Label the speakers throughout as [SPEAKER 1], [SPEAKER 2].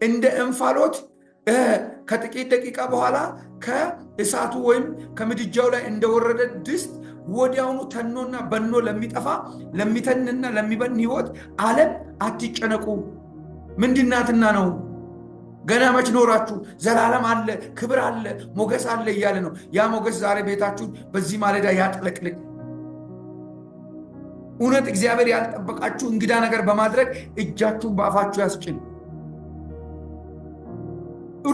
[SPEAKER 1] እንደ እንፋሎት ከጥቂት ደቂቃ በኋላ ከእሳቱ ወይም ከምድጃው ላይ እንደወረደ ድስት ወዲያውኑ ተኖና በኖ ለሚጠፋ ለሚተንና ለሚበን ህይወት ዓለም አትጨነቁ። ምንድናትና ነው? ገና መች ኖራችሁ? ዘላለም አለ፣ ክብር አለ፣ ሞገስ አለ እያለ ነው። ያ ሞገስ ዛሬ ቤታችሁን በዚህ ማለዳ ያጥለቅልቅ። እውነት እግዚአብሔር ያልጠበቃችሁ እንግዳ ነገር በማድረግ እጃችሁን በአፋችሁ ያስጭን።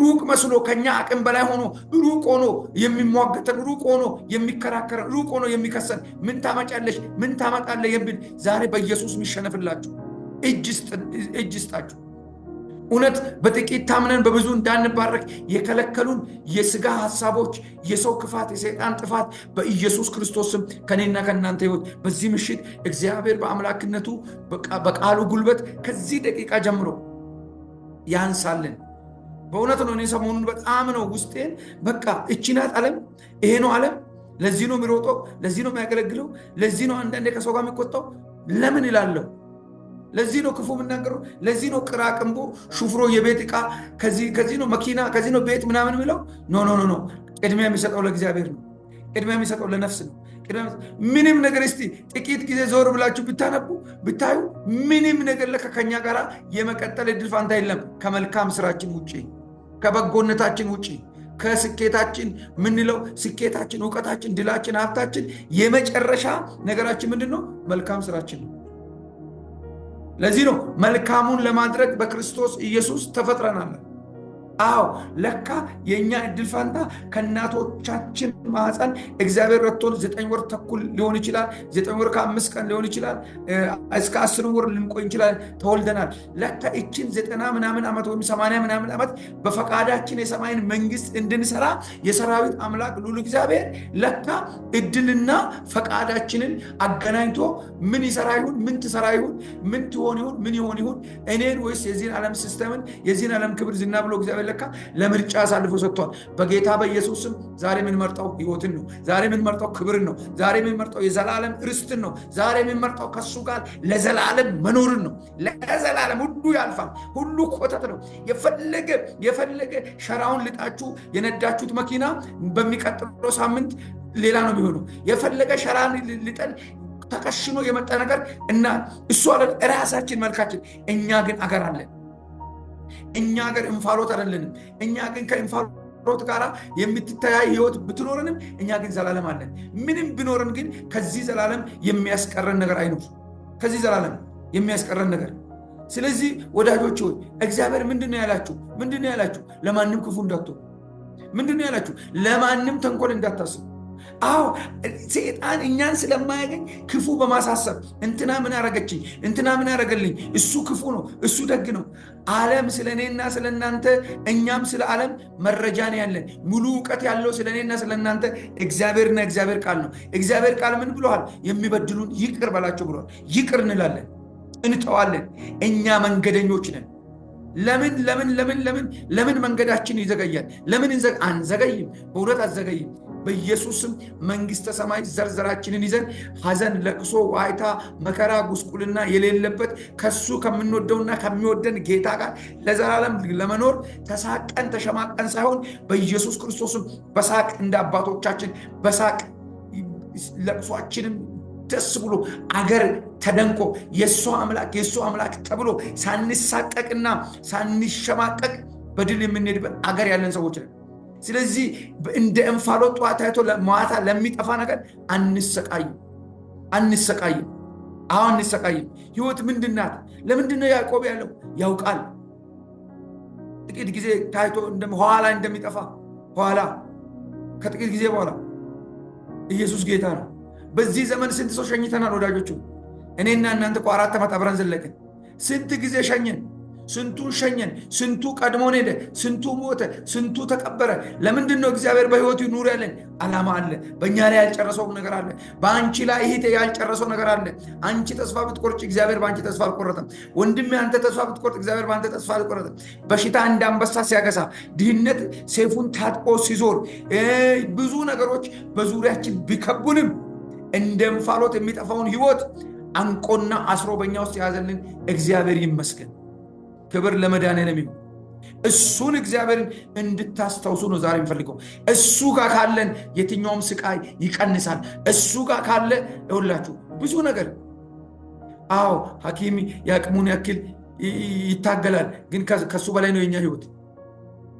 [SPEAKER 1] ሩቅ መስሎ ከኛ አቅም በላይ ሆኖ ሩቅ ሆኖ የሚሟገተን፣ ሩቅ ሆኖ የሚከራከረን፣ ሩቅ ሆኖ የሚከሰን ምን ታመጫለሽ ምን ታመጣለህ የሚል ዛሬ በኢየሱስ የሚሸነፍላችሁ እጅ ስጣችሁ። እውነት በጥቂት ታምነን በብዙ እንዳንባረክ የከለከሉን የሥጋ ሐሳቦች፣ የሰው ክፋት፣ የሰይጣን ጥፋት በኢየሱስ ክርስቶስ ስም ከኔና ከእናንተ ሕይወት በዚህ ምሽት እግዚአብሔር በአምላክነቱ በቃሉ ጉልበት ከዚህ ደቂቃ ጀምሮ ያንሳልን። በእውነት ነው። እኔ ሰሞኑን በጣም ነው ውስጤን በቃ እቺ ናት ዓለም፣ ይሄ ነው ዓለም። ለዚህ ነው የሚሮጠው፣ ለዚህ ነው የሚያገለግለው፣ ለዚህ ነው አንዳንዴ ከሰው ጋር የሚቆጣው። ለምን ይላለሁ? ለዚህ ነው ክፉ የምናገረው፣ ለዚህ ነው ቅራቅንቦ ሹፍሮ የቤት ዕቃ ከዚህ ነው መኪና ከዚህ ነው ቤት ምናምን የሚለው። ኖ ቅድሚያ የሚሰጠው ለእግዚአብሔር ነው። ቅድሚያ የሚሰጠው ለነፍስ ነው። ምንም ነገር እስቲ ጥቂት ጊዜ ዞር ብላችሁ ብታነቡ ብታዩ ምንም ነገር ከኛ ጋር የመቀጠል እድል ፋንታ የለም። ከመልካም ስራችን ውጪ፣ ከበጎነታችን ውጪ፣ ከስኬታችን ምንለው ስኬታችን፣ ዕውቀታችን፣ ድላችን፣ ሀብታችን የመጨረሻ ነገራችን ምንድነው? መልካም ስራችን ነው። ለዚህ ነው መልካሙን ለማድረግ በክርስቶስ ኢየሱስ ተፈጥረናል። አዎ ለካ የኛ እድል ፋንታ ከእናቶቻችን ማህፀን እግዚአብሔር ረድቶን 9 ወር ተኩል ሊሆን ይችላል፣ 9 ወር ከ5 ቀን ሊሆን ይችላል፣ እስከ 10 ወር ልንቆይ እንችላል፣ ተወልደናል። ለካ እችን 90 ምናምን ዓመት ወይም 80 ምናምን ዓመት በፈቃዳችን የሰማይን መንግስት እንድንሰራ የሰራዊት አምላክ ልዑል እግዚአብሔር ለካ እድልና ፈቃዳችንን አገናኝቶ ምን ይሰራ ይሁን፣ ምን ትሰራ ይሁን፣ ምን ትሆን ይሁን፣ ምን ይሆን ይሁን፣ እኔን ወይስ የዚህን ዓለም ሲስተምን የዚህን ዓለም ክብር ዝና ብሎ እግዚአብሔር ለካ ለምርጫ አሳልፎ ሰጥቷል። በጌታ በኢየሱስ ስም ዛሬ የምንመርጠው ህይወትን ነው። ዛሬ የምንመርጠው ክብርን ነው። ዛሬ የምንመርጠው የዘላለም ርስትን ነው። ዛሬ የምንመርጠው ከሱ ጋር ለዘላለም መኖርን ነው። ለዘላለም ሁሉ ያልፋል፣ ሁሉ ኮተት ነው። የፈለገ ሸራውን ልጣችሁ የነዳችሁት መኪና በሚቀጥለው ሳምንት ሌላ ነው የሚሆነው። የፈለገ ሸራን ልጠን ተቀሽኖ የመጣ ነገር እና እሱ አለ ራሳችን መልካችን። እኛ ግን አገር አለን። እኛ ሀገር እንፋሎት አይደለንም። እኛ ግን ከእንፋሎት ጋር የምትተያይ ህይወት ብትኖረንም እኛ ግን ዘላለም አለን። ምንም ቢኖረን ግን ከዚህ ዘላለም የሚያስቀረን ነገር አይኖር። ከዚህ ዘላለም የሚያስቀረን ነገር። ስለዚህ ወዳጆች ሆይ እግዚአብሔር ምንድነው ያላችሁ? ለማንም ክፉ እንዳትሆኑ። ምንድነው ያላችሁ? ለማንም ተንኮል እንዳታስቡ። አዎ ሰይጣን እኛን ስለማያገኝ ክፉ በማሳሰብ እንትና ምን አረገችኝ፣ እንትና ምን አረገልኝ፣ እሱ ክፉ ነው፣ እሱ ደግ ነው። ዓለም ስለኔና ስለናንተ፣ እኛም ስለ ዓለም መረጃ ነው ያለን። ሙሉ ዕውቀት ያለው ስለኔና ስለናንተ እግዚአብሔርና እግዚአብሔር ቃል ነው። እግዚአብሔር ቃል ምን ብለዋል? የሚበድሉን ይቅር በላቸው ብለዋል። ይቅር እንላለን፣ እንተዋለን። እኛ መንገደኞች ነን። ለምን መንገዳችን ይዘገያል? ለምን አንዘገይም? በእውነት አዘገይም። በኢየሱስም መንግስተ ሰማይ ዘርዘራችንን ይዘን ሐዘን፣ ለቅሶ፣ ዋይታ፣ መከራ፣ ጉስቁልና የሌለበት ከሱ ከምንወደውና ከሚወደን ጌታ ጋር ለዘላለም ለመኖር ተሳቀን ተሸማቀን ሳይሆን በኢየሱስ ክርስቶስም በሳቅ እንደ አባቶቻችን በሳቅ ለቅሷችንም ደስ ብሎ አገር ተደንቆ የሱ አምላክ ተብሎ ሳንሳቀቅና ሳንሸማቀቅ በድል የምንሄድበት አገር ያለን ሰዎች ነን። ስለዚህ እንደ እንፋሎት ጠዋት ታይቶ ማታ ለሚጠፋ ነገር አንሰቃይም። አዎ አንሰቃይም። ህይወት ምንድናት? ለምንድነው ያዕቆብ ያለው? ያውቃል። ጥቂት ጊዜ ታይቶ ኋላ እንደሚጠፋ ከጥቂት ጊዜ በኋላ ኢየሱስ ጌታ ነው። በዚህ ዘመን ስንት ሰው ሸኝተናል ወዳጆቹ? እኔና እናንተ 4 ዓመት አብረን ዘለቅን። ስንት ጊዜ ሸኘን? ስንቱን ሸኘን? ስንቱ ቀድሞን ሄደ? ስንቱ ሞተ? ስንቱ ተቀበረ? ለምንድነው እግዚአብሔር በህይወቱ ኑር ያለን? ዓላማ አለ። በእኛ ላይ ያልጨረሰው ነገር አለ። በአንቺ ላይ ይሄ ያልጨረሰው ነገር አለ። አንቺ ተስፋ ብትቆርጭ እግዚአብሔር በአንቺ ተስፋ አልቆረጠም። ወንድሜ አንተ ተስፋ ብትቆርጥ እግዚአብሔር በአንተ ተስፋ አልቆረጠም። በሽታ እንደ አንበሳ ሲያገሳ፣ ድህነት ሰይፉን ታጥቆ ሲዞር፣ ብዙ ነገሮች በዙሪያችን ቢከቡንም እንደ እንፋሎት የሚጠፋውን ህይወት አንቆና አስሮ በእኛ ውስጥ የያዘልን እግዚአብሔር ይመስገን። ክብር ለመድኃኔዓለም ይሁን። እሱን እግዚአብሔርን እንድታስታውሱ ነው ዛሬ የምፈልገው። እሱ ጋር ካለን የትኛውም ስቃይ ይቀንሳል። እሱ ጋር ካለ ይኸውላችሁ ብዙ ነገር አዎ ሐኪም ያቅሙን ያክል ይታገላል፣ ግን ከሱ በላይ ነው የኛ ህይወት።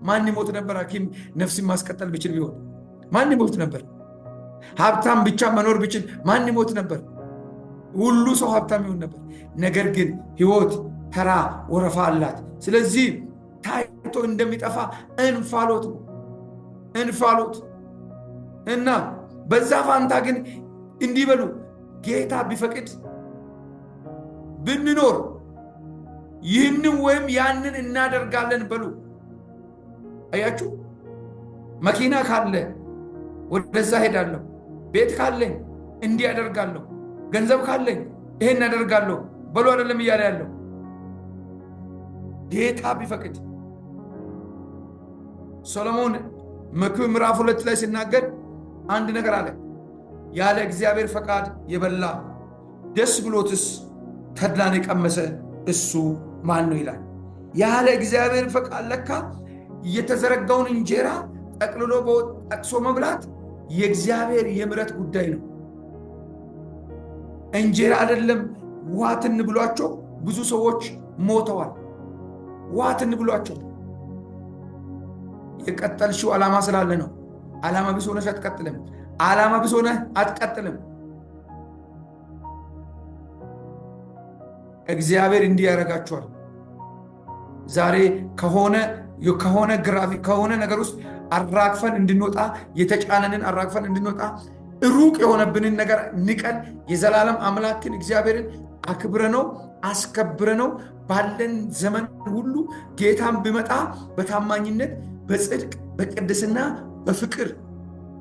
[SPEAKER 1] ማን ይሞት ነበር? ሐኪም ነፍስን ማስቀጠል ቢችል ቢሆን ማን ይሞት ነበር? ሀብታም ብቻ መኖር ቢችል ማን ይሞት ነበር? ሁሉ ሰው ሀብታም ይሆን ነበር። ነገር ግን ህይወት ተራ ወረፋ አላት። ስለዚህ ታይቶ እንደሚጠፋ እንፋሎት ነው፣ እንፋሎት እና በዛ ፋንታ ግን እንዲህ በሉ፣ ጌታ ቢፈቅድ ብንኖር ይህንን ወይም ያንን እናደርጋለን በሉ። አያችሁ፣ መኪና ካለ ወደዛ ሄዳለሁ፣ ቤት ካለኝ እንዲህ አደርጋለሁ፣ ገንዘብ ካለኝ ይሄን አደርጋለሁ በሉ አይደለም እያለ ያለው። ጌታ ቢፈቅድ ሰሎሞን መክብብ ምዕራፍ 2 ላይ ሲናገር አንድ ነገር አለ። ያለ እግዚአብሔር ፈቃድ የበላ ደስ ብሎትስ ተድላን የቀመሰ እሱ ማን ነው ይላል። ያለ እግዚአብሔር ፈቃድ ለካ የተዘረጋውን እንጀራ ጠቅልሎ ጠቅሶ መብላት የእግዚአብሔር የምሕረት ጉዳይ ነው። እንጀራ አይደለም ዋትን ብሏቸው ብዙ ሰዎች ሞተዋል። ዋትን ብሏቸው የቀጠልሽው ዓላማ ስላለ ነው። ዓላማ ቢስ ሆነሽ አትቀጥልም። ዓላማ ቢስ ሆነህ አትቀጥልም። እግዚአብሔር እንዲህ ያደርጋቸዋል። ዛሬ ከሆነ ግራፊክ ከሆነ ነገር ውስጥ አራግፈን እንድንወጣ የተጫነንን አራግፈን እንድንወጣ ሩቅ የሆነብንን ነገር ንቀን የዘላለም አምላክን እግዚአብሔርን አክብረነው አስከብረነው ባለን ዘመን ሁሉ ጌታን ቢመጣ በታማኝነት በጽድቅ በቅድስና በፍቅር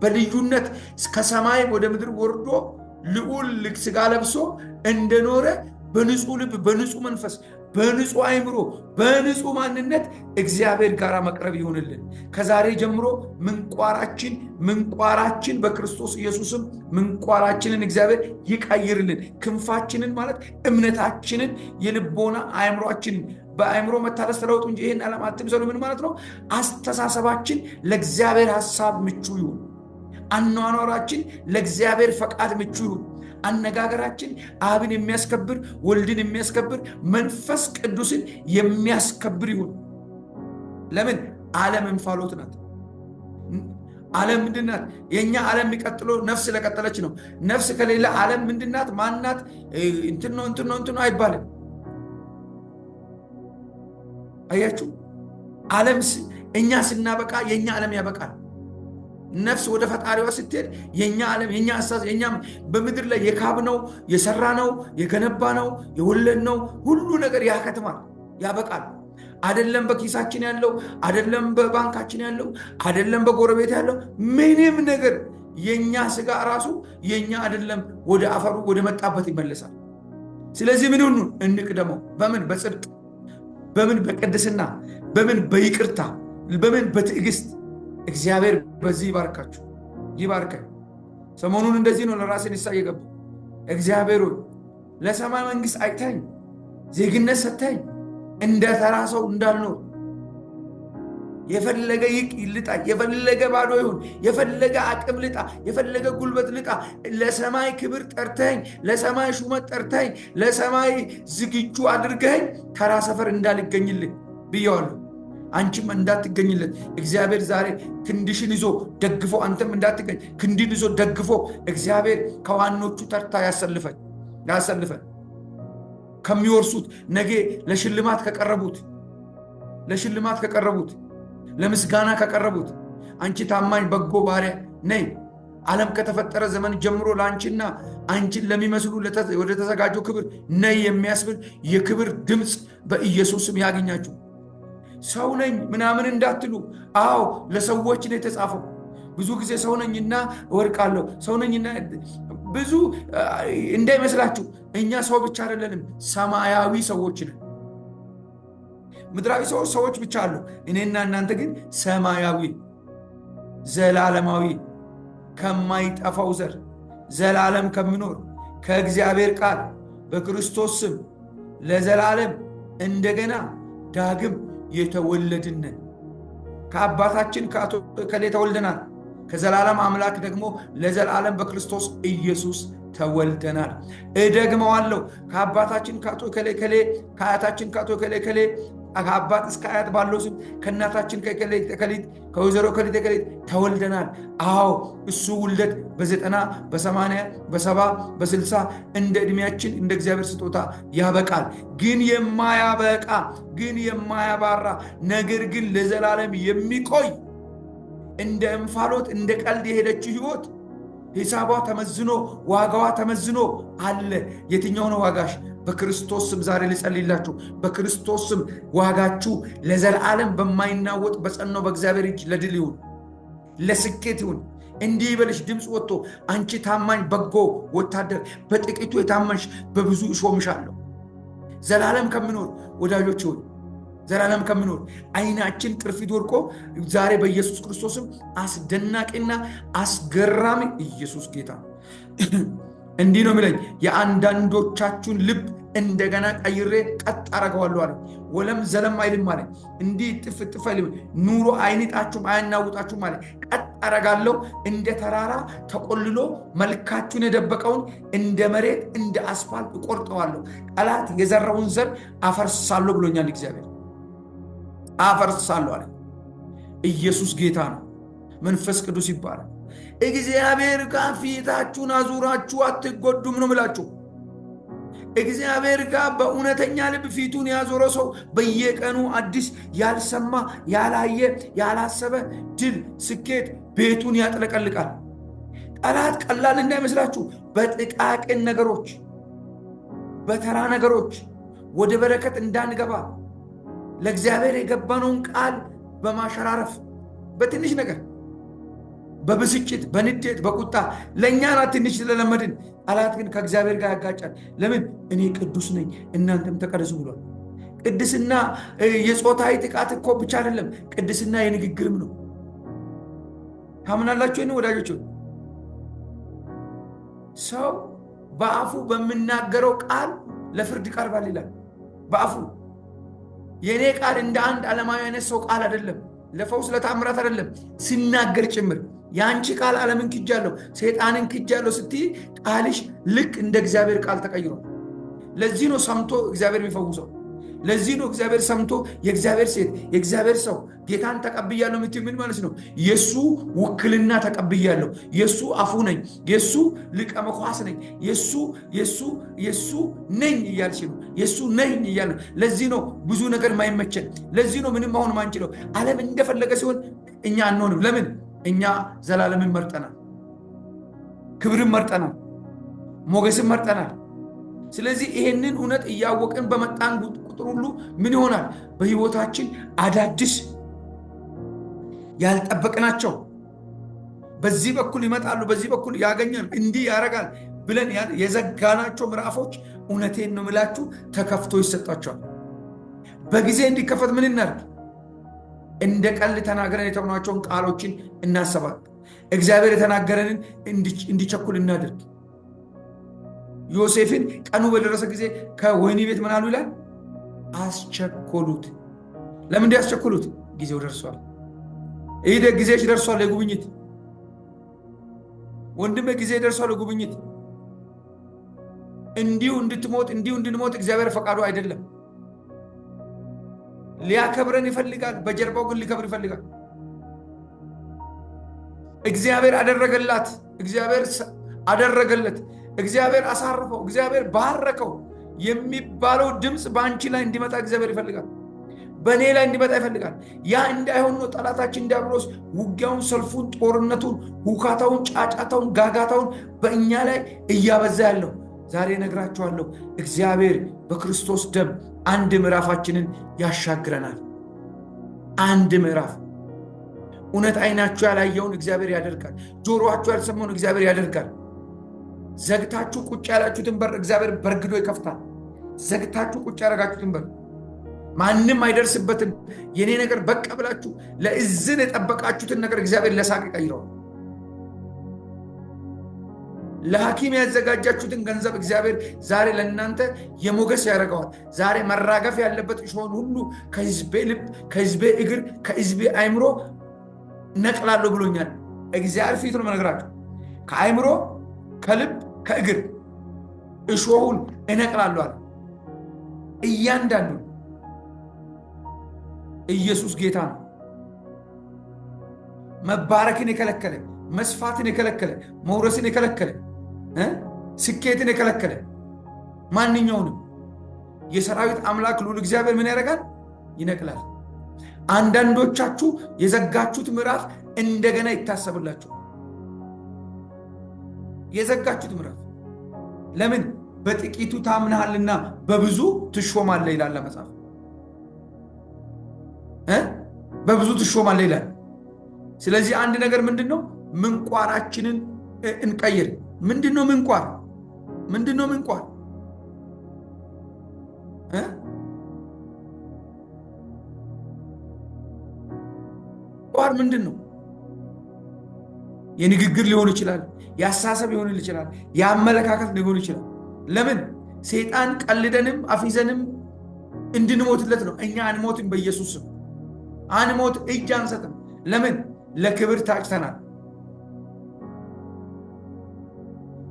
[SPEAKER 1] በልዩነት ከሰማይ ወደ ምድር ወርዶ ልዑል ሥጋ ለብሶ እንደኖረ በንጹህ ልብ በንጹህ መንፈስ በንጹህ አእምሮ በንጹህ ማንነት እግዚአብሔር ጋር መቅረብ ይሆንልን። ከዛሬ ጀምሮ ምንቋራችን በክርስቶስ ኢየሱስም ምንቋራችንን እግዚአብሔር ይቀይርልን። ክንፋችንን ማለት እምነታችንን የልቦና አእምሮአችንን በአእምሮ መታደስ ተለውጡ እንጂ ይህን ዓለም አትምሰሉ። ምን ማለት ነው? አስተሳሰባችን ለእግዚአብሔር ሐሳብ ምቹ ይሁን። አኗኗራችን ለእግዚአብሔር ፈቃድ ምቹ ይሁን። አነጋገራችን አብን የሚያስከብር ወልድን የሚያስከብር መንፈስ ቅዱስን የሚያስከብር ይሁን። ለምን? ዓለም እንፋሎት ናት። ዓለም ምንድናት? የኛ ዓለም የሚቀጥለው ነፍስ ለቀጠለች ነው። ነፍስ ከሌለ ዓለም ምንድናት? ማናት? እንትን ነው አይባልም። አያችሁ፣ ዓለም እኛ ስናበቃ የኛ ዓለም ያበቃል። ነፍስ ወደ ፈጣሪዋ ስትሄድ የኛ ዓለም የኛ አሳዝ የኛ በምድር ላይ የካብነው የሰራነው የገነባነው የወለድነው ሁሉ ነገር ያከትማል፣ ያበቃል። አይደለም በኪሳችን ያለው፣ አይደለም በባንካችን ያለው፣ አይደለም በጎረቤት ያለው ምንም ነገር የኛ ስጋ ራሱ የኛ አይደለም፣ ወደ አፈሩ ወደ መጣበት ይመለሳል። ስለዚህ ምን ሁሉ እንቅደመው? በምን? በጽድቅ፣ በምን? በቅድስና፣ በምን? በይቅርታ፣ በምን? በትዕግስት። እግዚአብሔር በዚህ ይባርካችሁ፣ ይባርከን። ሰሞኑን እንደዚህ ነው ለራሴ ንስሐ የገባው። እግዚአብሔር ሆይ ለሰማይ መንግስት አይተኝ ዜግነት ሰተኝ እንደ ተራ ሰው እንዳልኖር የፈለገ ልጣ፣ የፈለገ ባዶ ይሁን፣ የፈለገ አቅም ልጣ፣ የፈለገ ጉልበት ልጣ፣ ለሰማይ ክብር ጠርተኝ፣ ለሰማይ ሹመት ጠርተኝ፣ ለሰማይ ዝግጁ አድርገኝ ተራ ሰፈር እንዳልገኝልህ ብየዋለሁ። አንቺም እንዳትገኝለት እግዚአብሔር ዛሬ ክንድሽን ይዞ ደግፎ፣ አንተም እንዳትገኝ ክንድን ይዞ ደግፎ እግዚአብሔር ከዋኖቹ ተርታ ያሰልፈን። ከሚወርሱት ነገ ለሽልማት ከቀረቡት ለምስጋና ከቀረቡት አንቺ ታማኝ በጎ ባሪያ ነይ። ዓለም ከተፈጠረ ዘመን ጀምሮ ለአንቺና አንቺን ለሚመስሉ ወደ ተዘጋጀው ክብር ነይ የሚያስብል የክብር ድምፅ በኢየሱስም ያገኛችሁ። ሰው ነኝ ምናምን እንዳትሉ። አዎ ለሰዎች ነው የተጻፈው። ብዙ ጊዜ ሰው ነኝና እወድቃለሁ፣ ሰው ነኝና ብዙ እንዳይመስላችሁ። እኛ ሰው ብቻ አይደለንም፣ ሰማያዊ ሰዎች ነን። ምድራዊ ሰዎች ብቻ አሉ። እኔና እናንተ ግን ሰማያዊ ዘላለማዊ ከማይጠፋው ዘር ዘላለም ከሚኖር ከእግዚአብሔር ቃል በክርስቶስ ስም ለዘላለም እንደገና ዳግም የተወለድን ከአባታችን ከአቶ ከሌ ተወልደናል። ከዘላለም አምላክ ደግሞ ለዘላለም በክርስቶስ ኢየሱስ ተወልደናል። እደግመዋለሁ። ከአባታችን ከአቶ ከሌ ከአያታችን ከአቶ ከሌ ከአባት እስከ አያት ባለው ስም ከእናታችን ከከሊት ከወይዘሮ ከሊት ተወልደናል። አዎ እሱ ውልደት በ90 በ80 በ70 በ60 እንደ ዕድሜያችን እንደ እግዚአብሔር ስጦታ ያበቃል። ግን የማያበቃ ግን የማያባራ ነገር ግን ለዘላለም የሚቆይ እንደ እንፋሎት እንደ ቀልድ የሄደችው ሕይወት ሂሳቧ ተመዝኖ ዋጋዋ ተመዝኖ አለ። የትኛው ነው ዋጋሽ? በክርስቶስ ስም ዛሬ ልጸልይላችሁ። በክርስቶስ ስም ዋጋችሁ ለዘላለም በማይናወጥ በጸናው በእግዚአብሔር እጅ ለድል ይሁን፣ ለስኬት ይሁን። እንዲህ ይበልሽ ድምፅ ወጥቶ አንቺ ታማኝ በጎ ወታደር፣ በጥቂቱ የታመንሽ በብዙ እሾምሻለሁ። ዘላለም ከሚኖር ወዳጆች ይሁን ዘላለም ከሚኖር አይናችን ቅርፊት ወድቆ ዛሬ በኢየሱስ ክርስቶስም አስደናቂና አስገራሚ ኢየሱስ ጌታ እንዲህ ነው የሚለኝ፣ የአንዳንዶቻችሁን ልብ እንደገና ቀይሬ ቀጥ አረገዋለሁ አለ። ወለም ዘለም አይልም አለ። እንዲህ ጥፍ አይልም። ኑሮ አይንጣችሁም አያናውጣችሁም አለ። ቀጥ አረጋለሁ፣ እንደ ተራራ ተቆልሎ መልካችሁን የደበቀውን እንደ መሬት እንደ አስፋልት እቆርጠዋለሁ። ጠላት የዘራውን ዘር አፈርሳለሁ ብሎኛል እግዚአብሔር። አፈርሳለሁ አለ። ኢየሱስ ጌታ ነው። መንፈስ ቅዱስ ይባላል። እግዚአብሔር ጋር ፊታችሁን አዙራችሁ አትጎዱም ነው ምላችሁ። እግዚአብሔር ጋር በእውነተኛ ልብ ፊቱን ያዞረ ሰው በየቀኑ አዲስ ያልሰማ ያላየ ያላሰበ ድል ስኬት ቤቱን ያጥለቀልቃል። ጠላት ቀላል እንዳይመስላችሁ በጥቃቅን ነገሮች በተራ ነገሮች ወደ በረከት እንዳንገባ ለእግዚአብሔር የገባነውን ቃል በማሸራረፍ በትንሽ ነገር በብስጭት በንዴት በቁጣ ለእኛ ናት ትንሽ ስለለመድን። ጠላት ግን ከእግዚአብሔር ጋር ያጋጫል። ለምን? እኔ ቅዱስ ነኝ እናንተም ተቀደሱ ብሏል። ቅድስና የጾታዊ ጥቃት እኮ ብቻ አይደለም፣ ቅድስና የንግግርም ነው። ታምናላችሁ? ይህን ወዳጆች፣ ሰው በአፉ በሚናገረው ቃል ለፍርድ ይቀርባል ይላል። በአፉ የእኔ ቃል እንደ አንድ ዓለማዊ አይነት ሰው ቃል አይደለም፣ ለፈውስ ለታምራት አይደለም፣ ሲናገር ጭምር የአንቺ ቃል ዓለምን ክጃለሁ ሰይጣንን ክጃለሁ ስትይ ቃልሽ ልክ እንደ እግዚአብሔር ቃል ተቀይሯል። ለዚህ ነው ሰምቶ እግዚአብሔር የሚፈውሰው። ለዚህ ነው እግዚአብሔር ሰምቶ የእግዚአብሔር ሴት የእግዚአብሔር ሰው ጌታን ተቀብያለሁ የምትይው ምን ማለት ነው? የሱ ውክልና ተቀብያለሁ፣ የሱ አፉ ነኝ፣ የሱ ሊቀ መኳስ ነኝ፣ የሱ ነኝ እያልሽ ነው። የሱ ነኝ እያለ ለዚህ ነው ብዙ ነገር ማይመቸን። ለዚህ ነው ምንም አሁን ማንችለው። ዓለም እንደፈለገ ሲሆን እኛ አንሆንም። ለምን? እኛ ዘላለምን መርጠናል፣ ክብርን መርጠናል፣ ሞገስን መርጠናል። ስለዚህ ይሄንን እውነት እያወቅን በመጣን ቁጥር ሁሉ ምን ይሆናል? በህይወታችን አዳዲስ ያልጠበቅናቸው በዚህ በኩል ይመጣሉ፣ በዚህ በኩል ያገኛል፣ እንዲህ ያደርጋል ብለን የዘጋናቸው ምዕራፎች እውነቴን ነው የምላችሁ ተከፍቶ ይሰጣቸዋል። በጊዜ እንዲከፈት ምን እናድርግ? እንደ ቀልድ ተናገረን የተውናቸውን ቃሎችን እናሰባል። እግዚአብሔር የተናገረንን እንዲቸኩል እናድርግ። ዮሴፍን ቀኑ በደረሰ ጊዜ ከወህኒ ቤት ምን አሉ ይላል? አስቸኮሉት። ለምን ያስቸኮሉት? ጊዜው ደርሷል። ይሄ ጊዜሽ ደርሷል ለጉብኝት ወንድሜ፣ ጊዜ ደርሷል ለጉብኝት። እንዲሁ እንድትሞት እንዲሁ እንድንሞት እግዚአብሔር ፈቃዱ አይደለም። ሊያከብረን ይፈልጋል፣ በጀርባው ግን ሊከብር ይፈልጋል። እግዚአብሔር አደረገላት፣ እግዚአብሔር አደረገለት፣ እግዚአብሔር አሳርፈው፣ እግዚአብሔር ባረከው የሚባለው ድምፅ በአንቺ ላይ እንዲመጣ እግዚአብሔር ይፈልጋል። በእኔ ላይ እንዲመጣ ይፈልጋል። ያ እንዳይሆን ነው ጠላታችን ዲያብሎስ ውጊያውን፣ ሰልፉን፣ ጦርነቱን፣ ሁካታውን፣ ጫጫታውን፣ ጋጋታውን በእኛ ላይ እያበዛ ያለው። ዛሬ ነግራችኋለሁ፣ እግዚአብሔር በክርስቶስ ደም አንድ ምዕራፋችንን ያሻግረናል። አንድ ምዕራፍ። እውነት አይናችሁ ያላየውን እግዚአብሔር ያደርጋል። ጆሮአችሁ ያልሰማውን እግዚአብሔር ያደርጋል። ዘግታችሁ ቁጭ ያላችሁትን በር እግዚአብሔር በርግዶ ይከፍታል። ዘግታችሁ ቁጭ ያደረጋችሁትን በር ማንም አይደርስበትም። የኔ ነገር በቃ ብላችሁ ለእዝን የጠበቃችሁትን ነገር እግዚአብሔር ለሳቅ ይቀይረዋል። ለሐኪም ያዘጋጃችሁትን ገንዘብ እግዚአብሔር ዛሬ ለእናንተ የሞገስ ያደርገዋል። ዛሬ መራገፍ ያለበት እሾህን ሁሉ ከሕዝቤ ልብ፣ ከሕዝቤ እግር፣ ከሕዝቤ አእምሮ ነቅላለሁ ብሎኛል። እግዚአብሔር ፊት ነው የምነግራችሁ። ከአእምሮ፣ ከልብ፣ ከእግር እሾሁን እነቅላለሁ አለ። እያንዳንዱ ኢየሱስ ጌታ ነው። መባረክን የከለከለ፣ መስፋትን የከለከለ፣ መውረስን የከለከለ፣ ስኬትን የከለከለ ማንኛውንም የሰራዊት አምላክ ልዑል እግዚአብሔር ምን ያደርጋል? ይነቅላል። አንዳንዶቻችሁ የዘጋችሁት ምዕራፍ እንደገና ይታሰብላችሁ። የዘጋችሁት ምዕራፍ ለምን? በጥቂቱ ታምናሃልና በብዙ ትሾማለህ ይላል መጽሐፍ። በብዙ ትሾማለህ ይላል። ስለዚህ አንድ ነገር ምንድነው? ምንቋራችንን እንቀይር። ምንድነው ምንቋር? ምንድነው ምንቋር? ቋር ምንድነው? የንግግር ሊሆን ይችላል፣ የአስተሳሰብ ሊሆን ይችላል፣ የአመለካከት ሊሆን ይችላል። ለምን? ሰይጣን ቀልደንም አፊዘንም እንድንሞትለት ነው። እኛ አንሞትም። በኢየሱስ ስም አንሞት፣ እጅ አንሰጥም። ለምን? ለክብር ታጭተናል።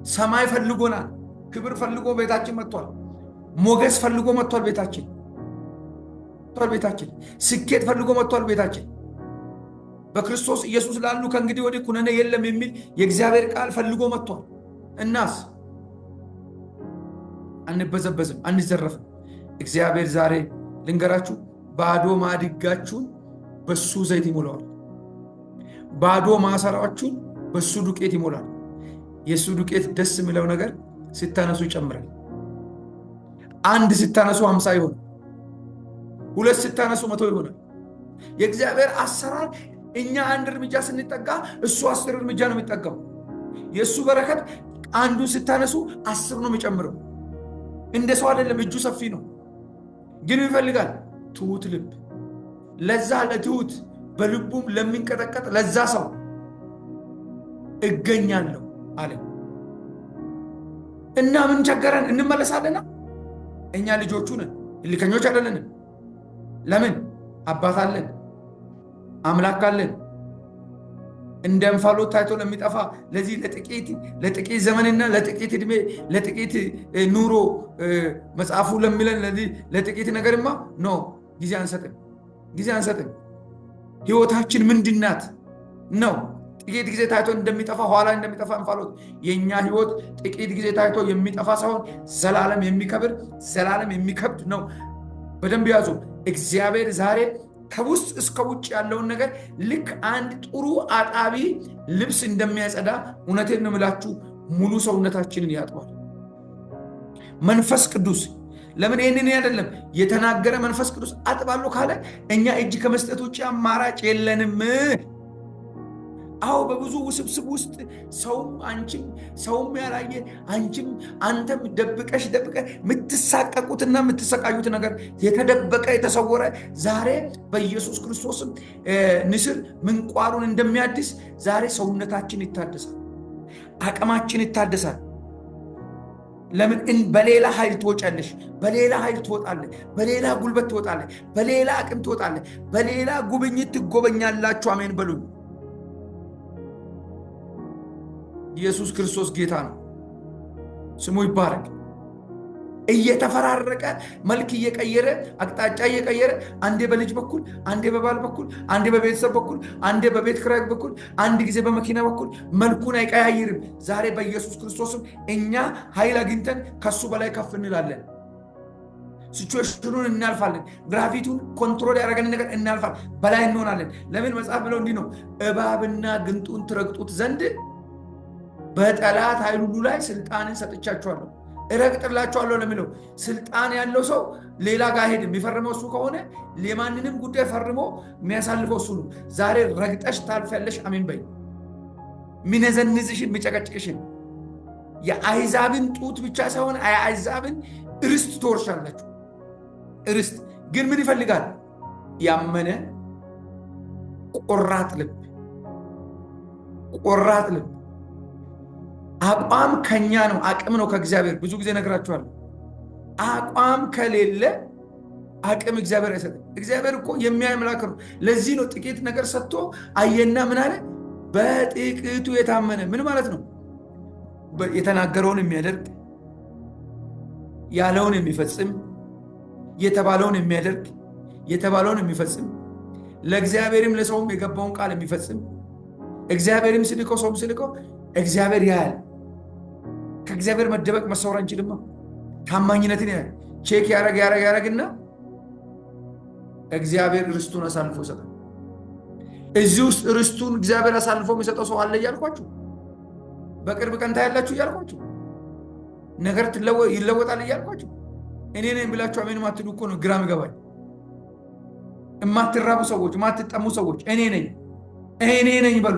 [SPEAKER 1] ሰማይ ፈልጎናል። ክብር ፈልጎ ቤታችን መጥቷል። ሞገስ ፈልጎ መጥቷል ቤታችን። ስኬት ፈልጎ መጥቷል ቤታችን። በክርስቶስ ኢየሱስ ላሉ ከእንግዲህ ወዲህ ኩነኔ የለም የሚል የእግዚአብሔር ቃል ፈልጎ መጥቷል። እናስ አንበዘበዝም፣ አንዘረፍም። እግዚአብሔር ዛሬ ልንገራችሁ፣ ባዶ ማድጋችሁን በሱ ዘይት ይሞላዋል። ባዶ ማሰራችሁን በሱ ዱቄት ይሞላል። የሱ ዱቄት ደስ የሚለው ነገር ስታነሱ ይጨምራል። አንድ ስታነሱ 50 ይሆናል። ሁለት ስታነሱ 100 ይሆናል። የእግዚአብሔር አሰራር እኛ አንድ እርምጃ ስንጠጋ እሱ 10 እርምጃ ነው የሚጠጋው። የእሱ በረከት አንዱን ስታነሱ 10 ነው የሚጨምረው። እንደ ሰው አይደለም። እጁ ሰፊ ነው፣ ግን ይፈልጋል ትሁት ልብ። ለዛ ለትሁት በልቡም ለሚንቀጠቀጥ ለዛ ሰው እገኛለሁ አለ እና ምን ቸገረን? እንመለሳለና እኛ ልጆቹ ነን፣ እልከኞች አይደለንም። ለምን? አባት አለን፣ አምላክ አለን። እንደ እንፋሎት ታይቶ ለሚጠፋ ለዚህ ለጥቂት ዘመንና ለጥቂት ዕድሜ ለጥቂት ኑሮ መጽሐፉ ለሚለን ለጥቂት ነገርማ ኖ ጊዜ አንሰጥም። ህይወታችን ምንድናት ነው? ጥቂት ጊዜ ታይቶ እንደሚጠፋ ኋላ እንደሚጠፋ እንፋሎት የኛ ህይወት ጥቂት ጊዜ ታይቶ የሚጠፋ ሳይሆን ዘላለም የሚከብር ዘላለም የሚከብድ ነው። በደንብ ያዙ። እግዚአብሔር ዛሬ ከውስጥ እስከ ውጭ ያለውን ነገር ልክ አንድ ጥሩ አጣቢ ልብስ እንደሚያጸዳ እውነቴን ነው የምላችሁ ሙሉ ሰውነታችንን ያጥባል። መንፈስ ቅዱስ ለምን ይህንን አይደለም የተናገረ? መንፈስ ቅዱስ አጥባለሁ ካለ እኛ እጅ ከመስጠት ውጭ አማራጭ የለንም። አዎ በብዙ ውስብስብ ውስጥ ሰውም ያላየ አንተም ደብቀ የምትሳቀቁትና የምትሰቃዩት ነገር የተደበቀ የተሰወረ ዛሬ በኢየሱስ ክርስቶስም ንስር ምንቋሩን እንደሚያድስ ዛሬ ሰውነታችን ይታደሳል፣ አቅማችን ይታደሳል። ለምን? በሌላ ኃይል ትወጫለሽ፣ በሌላ ኃይል ትወጣለህ፣ በሌላ ጉልበት ትወጣለህ፣ በሌላ አቅም ትወጣለህ፣ በሌላ ጉብኝት ትጎበኛላችሁ። አሜን በሉኝ። ኢየሱስ ክርስቶስ ጌታ ነው። ስሙ ይባረክ። እየተፈራረቀ መልክ እየቀየረ አቅጣጫ እየቀየረ አንዴ በልጅ በኩል፣ አንዴ በባል በኩል፣ አንዴ በቤተሰብ በኩል፣ አንዴ በቤት ኪራይ በኩል፣ አንድ ጊዜ በመኪና በኩል መልኩን አይቀያይርም። ዛሬ በኢየሱስ ክርስቶስም እኛ ኃይል አግኝተን ከሱ በላይ ከፍ እንላለን። ሲቹዌሽኑን እናልፋለን። ግራቪቲውን ኮንትሮል ያደረገን ነገር እናልፋለን፣ በላይ እንሆናለን። ለምን? መጽሐፍ ብለው እንዲህ ነው፣ እባብና ግንጡን ትረግጡት ዘንድ በጠላት ኃይል ሁሉ ላይ ስልጣንን ሰጥቻችኋለሁ፣ እረግጥላችኋለሁ ለሚለው ስልጣን ያለው ሰው ሌላ ጋር ሄድም። የሚፈርመው እሱ ከሆነ የማንንም ጉዳይ ፈርሞ የሚያሳልፈው እሱ ነው። ዛሬ ረግጠሽ ታልፊያለሽ። አሜን በይ። ሚነዘንዝሽን የሚጨቀጭቅሽን የአሕዛብን ጡት ብቻ ሳይሆን የአሕዛብን ርስት ትወርሻላችሁ። ርስት ግን ምን ይፈልጋል? ያመነ ቆራጥ ልብ። አቋም ከኛ ነው፣ አቅም ነው ከእግዚአብሔር። ብዙ ጊዜ ነግራችኋለሁ። አቋም ከሌለ አቅም እግዚአብሔር አይሰጥም። እግዚአብሔር እኮ የሚያይ አምላክ ነው። ለዚህ ነው ጥቂት ነገር ሰጥቶ አየና ምን አለ? በጥቂቱ የታመነ። ምን ማለት ነው? የተናገረውን የሚያደርግ፣ ያለውን የሚፈጽም፣ የተባለውን የሚያደርግ፣ የተባለውን የሚፈጽም፣ ለእግዚአብሔርም ለሰውም የገባውን ቃል የሚፈጽም፣ እግዚአብሔርም ስልከው ሰውም ስልከው እግዚአብሔር ያያል። ከእግዚአብሔር መደበቅ መሰወር አንችልማ። ታማኝነትን ያያል። ቼክ ያረግና እግዚአብሔር ርስቱን አሳልፎ ይሰጣል። እዚህ ውስጥ ርስቱን እግዚአብሔር አሳልፎ የሚሰጠው ሰው አለ እያልኳችሁ፣ በቅርብ ቀን ታያላችሁ እያልኳችሁ፣ ነገር ይለወጣል እያልኳችሁ፣ እኔ ነኝ ብላችሁ አሜን ማትሉ እኮ ነው ግራ የሚገባኝ። የማትራቡ ሰዎች፣ የማትጠሙ ሰዎች እኔ ነኝ በሉ።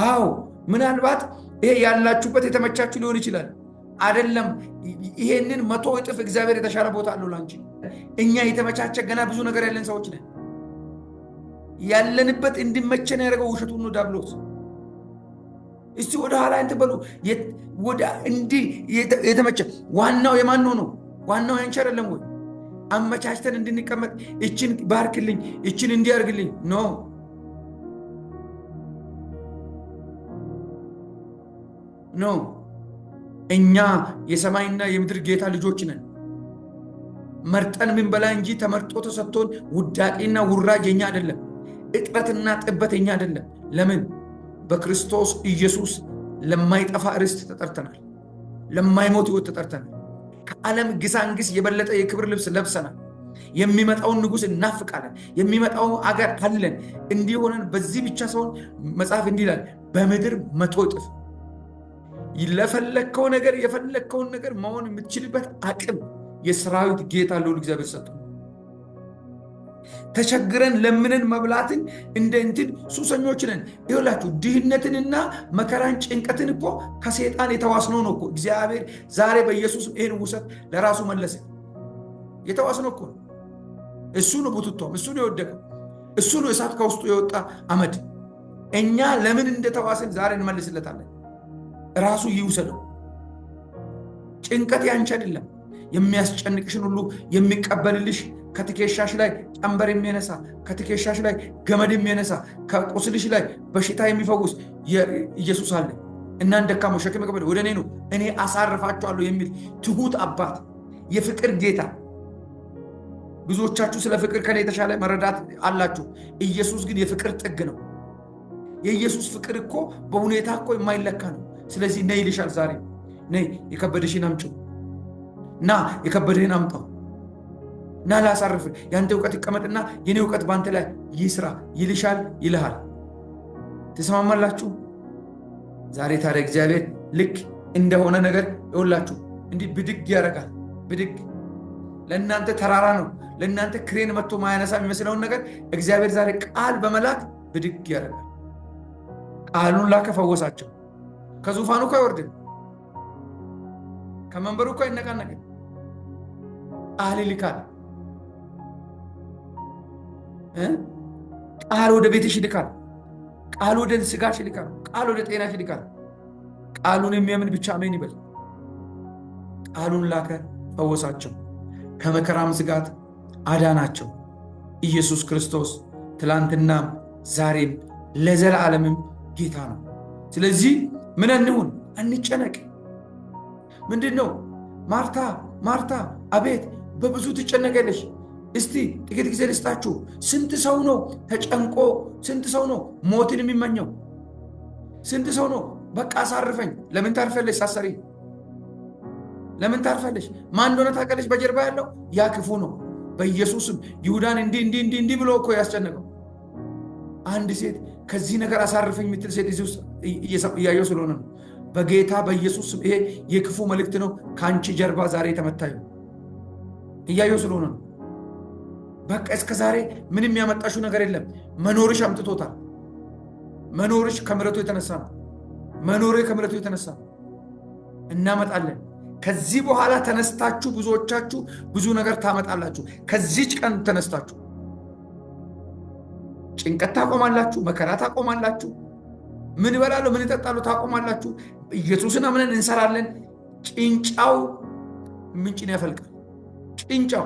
[SPEAKER 1] አዎ ምናልባት ይሄ ያላችሁበት የተመቻችሁ ሊሆን ይችላል። አይደለም፣ ይሄንን 100 እጥፍ እግዚአብሔር የተሻለ ቦታ አለው ላንቺ። እኛ የተመቻቸ ገና ብዙ ነገር ያለን ሰዎች ነን። ያለንበት እንዲመቸን ያደረገው ውሸቱን ነው ዲያብሎስ። እስቲ ወደ ኋላ እንትን በሉ። ወደ እንዲህ የተመቸ ዋናው የማን ነው? ዋናው ያንቺ አይደለም ወይ? አመቻችተን እንድንቀመጥ እችን ባርክልኝ፣ እችን እንዲያርግልኝ ኖ እኛ የሰማይና የምድር ጌታ ልጆች ነን። መርጠን ምን በላ እንጂ ተመርጦ ተሰጥቶን ውዳቂና ውራጅ የኛ አይደለም። እጥረትና ጥበት የኛ አይደለም። ለምን? በክርስቶስ ኢየሱስ ለማይጠፋ ርስት ተጠርተናል። ለማይሞት ሕይወት ተጠርተናል። ከዓለም ግሳንግስ የበለጠ የክብር ልብስ ለብሰናል። የሚመጣውን ንጉሥ እናፍቃለን። የሚመጣው አገር አለን። እንዲህ ሆነን በዚህ ብቻ ሰውን መጽሐፍ እንዲህ ይላል፣ በምድር 100 እጥፍ ለፈለግከው ነገር የፈለግከውን ነገር መሆን የምትችልበት አቅም የሰራዊት ጌታ ልዑል እግዚአብሔር ሰጠው። ተቸግረን ለምንን መብላትን እንደ እንትን ሱሰኞች ነን። ይኸውላችሁ ድህነትንና መከራን ጭንቀትን እኮ ከሰይጣን የተዋስነው ነው እኮ። እግዚአብሔር ዛሬ በኢየሱስ ይህን ውሰት ለራሱ መለሰ። የተዋስነው እኮ እሱ ነው። ቡትቶም እሱ ነው የወደቀው። እሱ ነው እሳት ከውስጡ የወጣ አመድ። እኛ ለምን እንደተዋስን ዛሬ እንመልስለታለን። ራሱ ይውሰደው። ጭንቀት ያንቺ አይደለም። የሚያስጨንቅሽን ሁሉ የሚቀበልልሽ፣ ከትከሻሽ ላይ ቀንበር የሚያነሳ፣ ከትከሻሽ ላይ ገመድ የሚያነሳ፣ ከቁስልሽ ላይ በሽታ የሚፈውስ ኢየሱስ አለ። እናንተ ደካሞች ሸክም ከበደ ወደ እኔ ኑ እኔ አሳርፋችኋለሁ የሚል ትሁት አባት፣ የፍቅር ጌታ። ብዙዎቻችሁ ስለ ፍቅር ከኔ የተሻለ መረዳት አላችሁ። ኢየሱስ ግን የፍቅር ጥግ ነው። የኢየሱስ ፍቅር እኮ በሁኔታ እኮ የማይለካ ነው። ስለዚህ ነይ ይልሻል ዛሬ። ነይ የከበደሽን አምጪው፣ ና የከበደህን አምጣው፣ ና ላሳርፍ። ያንተ እውቀት ይቀመጥና የኔ እውቀት በአንተ ላይ ይስራ ይልሻል፣ ይልሃል። ትስማማላችሁ? ዛሬ ታዲያ እግዚአብሔር ልክ እንደሆነ ነገር ይኸውላችሁ እንዲህ ብድግ ያደርጋል። ብድግ ለእናንተ ተራራ ነው፣ ለእናንተ ክሬን መጥቶ ማያነሳ የሚመስለውን ነገር እግዚአብሔር ዛሬ ቃል በመላክ ብድግ ያደርጋል። ቃሉን ላከ፣ ፈወሳቸው። ከዙፋኑ እኮ አይወርድም፣ ከመንበሩ እኮ አይነቃነቅም። ቃል ይልካል። ቃል ወደ ቤትሽ ይልካል። ቃል ወደ ስጋሽ ይልካል። ቃል ወደ ጤናሽ ይልካል። ቃሉን የሚያምን ብቻ አሜን ይበል። ቃሉን ላከ፣ ፈወሳቸው፣ ከመከራም ስጋት አዳናቸው። ኢየሱስ ክርስቶስ ትላንትናም ዛሬም ለዘላለምም ጌታ ነው። ስለዚህ ምን እንሁን? አንጨነቅ። ምንድን ነው ማርታ ማርታ አቤት በብዙ ትጨነቀለሽ። እስቲ ጥቂት ጊዜ ልስጣችሁ። ስንት ሰው ነው ተጨንቆ፣ ስንት ሰው ነው ሞትን የሚመኘው? ስንት ሰው ነው በቃ አሳርፈኝ። ለምን ታርፈለሽ? ሳሰሪ ለምን ታርፈለሽ? ማን እንደሆነ ታውቃለሽ? በጀርባ ያለው ያ ክፉ ነው። በኢየሱስም ይሁዳን እንዲህ ብሎ እኮ ያስጨነቀው አንድ ሴት ከዚህ ነገር አሳርፈኝ የምትል ሴት እዚህ ውስጥ እያየው ስለሆነ ነው። በጌታ በኢየሱስ ይሄ የክፉ መልእክት ነው ከአንቺ ጀርባ ዛሬ የተመታዩ እያየው ስለሆነ ነው። በቃ እስከ ዛሬ ምንም ያመጣሽው ነገር የለም። መኖርሽ አምጥቶታል። መኖርሽ ከምሕረቱ የተነሳ ነው። መኖሬ ከምሕረቱ የተነሳ ነው። እናመጣለን። ከዚህ በኋላ ተነስታችሁ ብዙዎቻችሁ ብዙ ነገር ታመጣላችሁ። ከዚች ቀን ተነስታችሁ ጭንቀት ታቆማላችሁ። መከራ ታቆማላችሁ። ምን እበላለሁ ምን እጠጣለሁ ታቆማላችሁ። ኢየሱስን አምነን እንሰራለን። ጭንጫው ምንጭን ያፈልቃል። ጭንጫው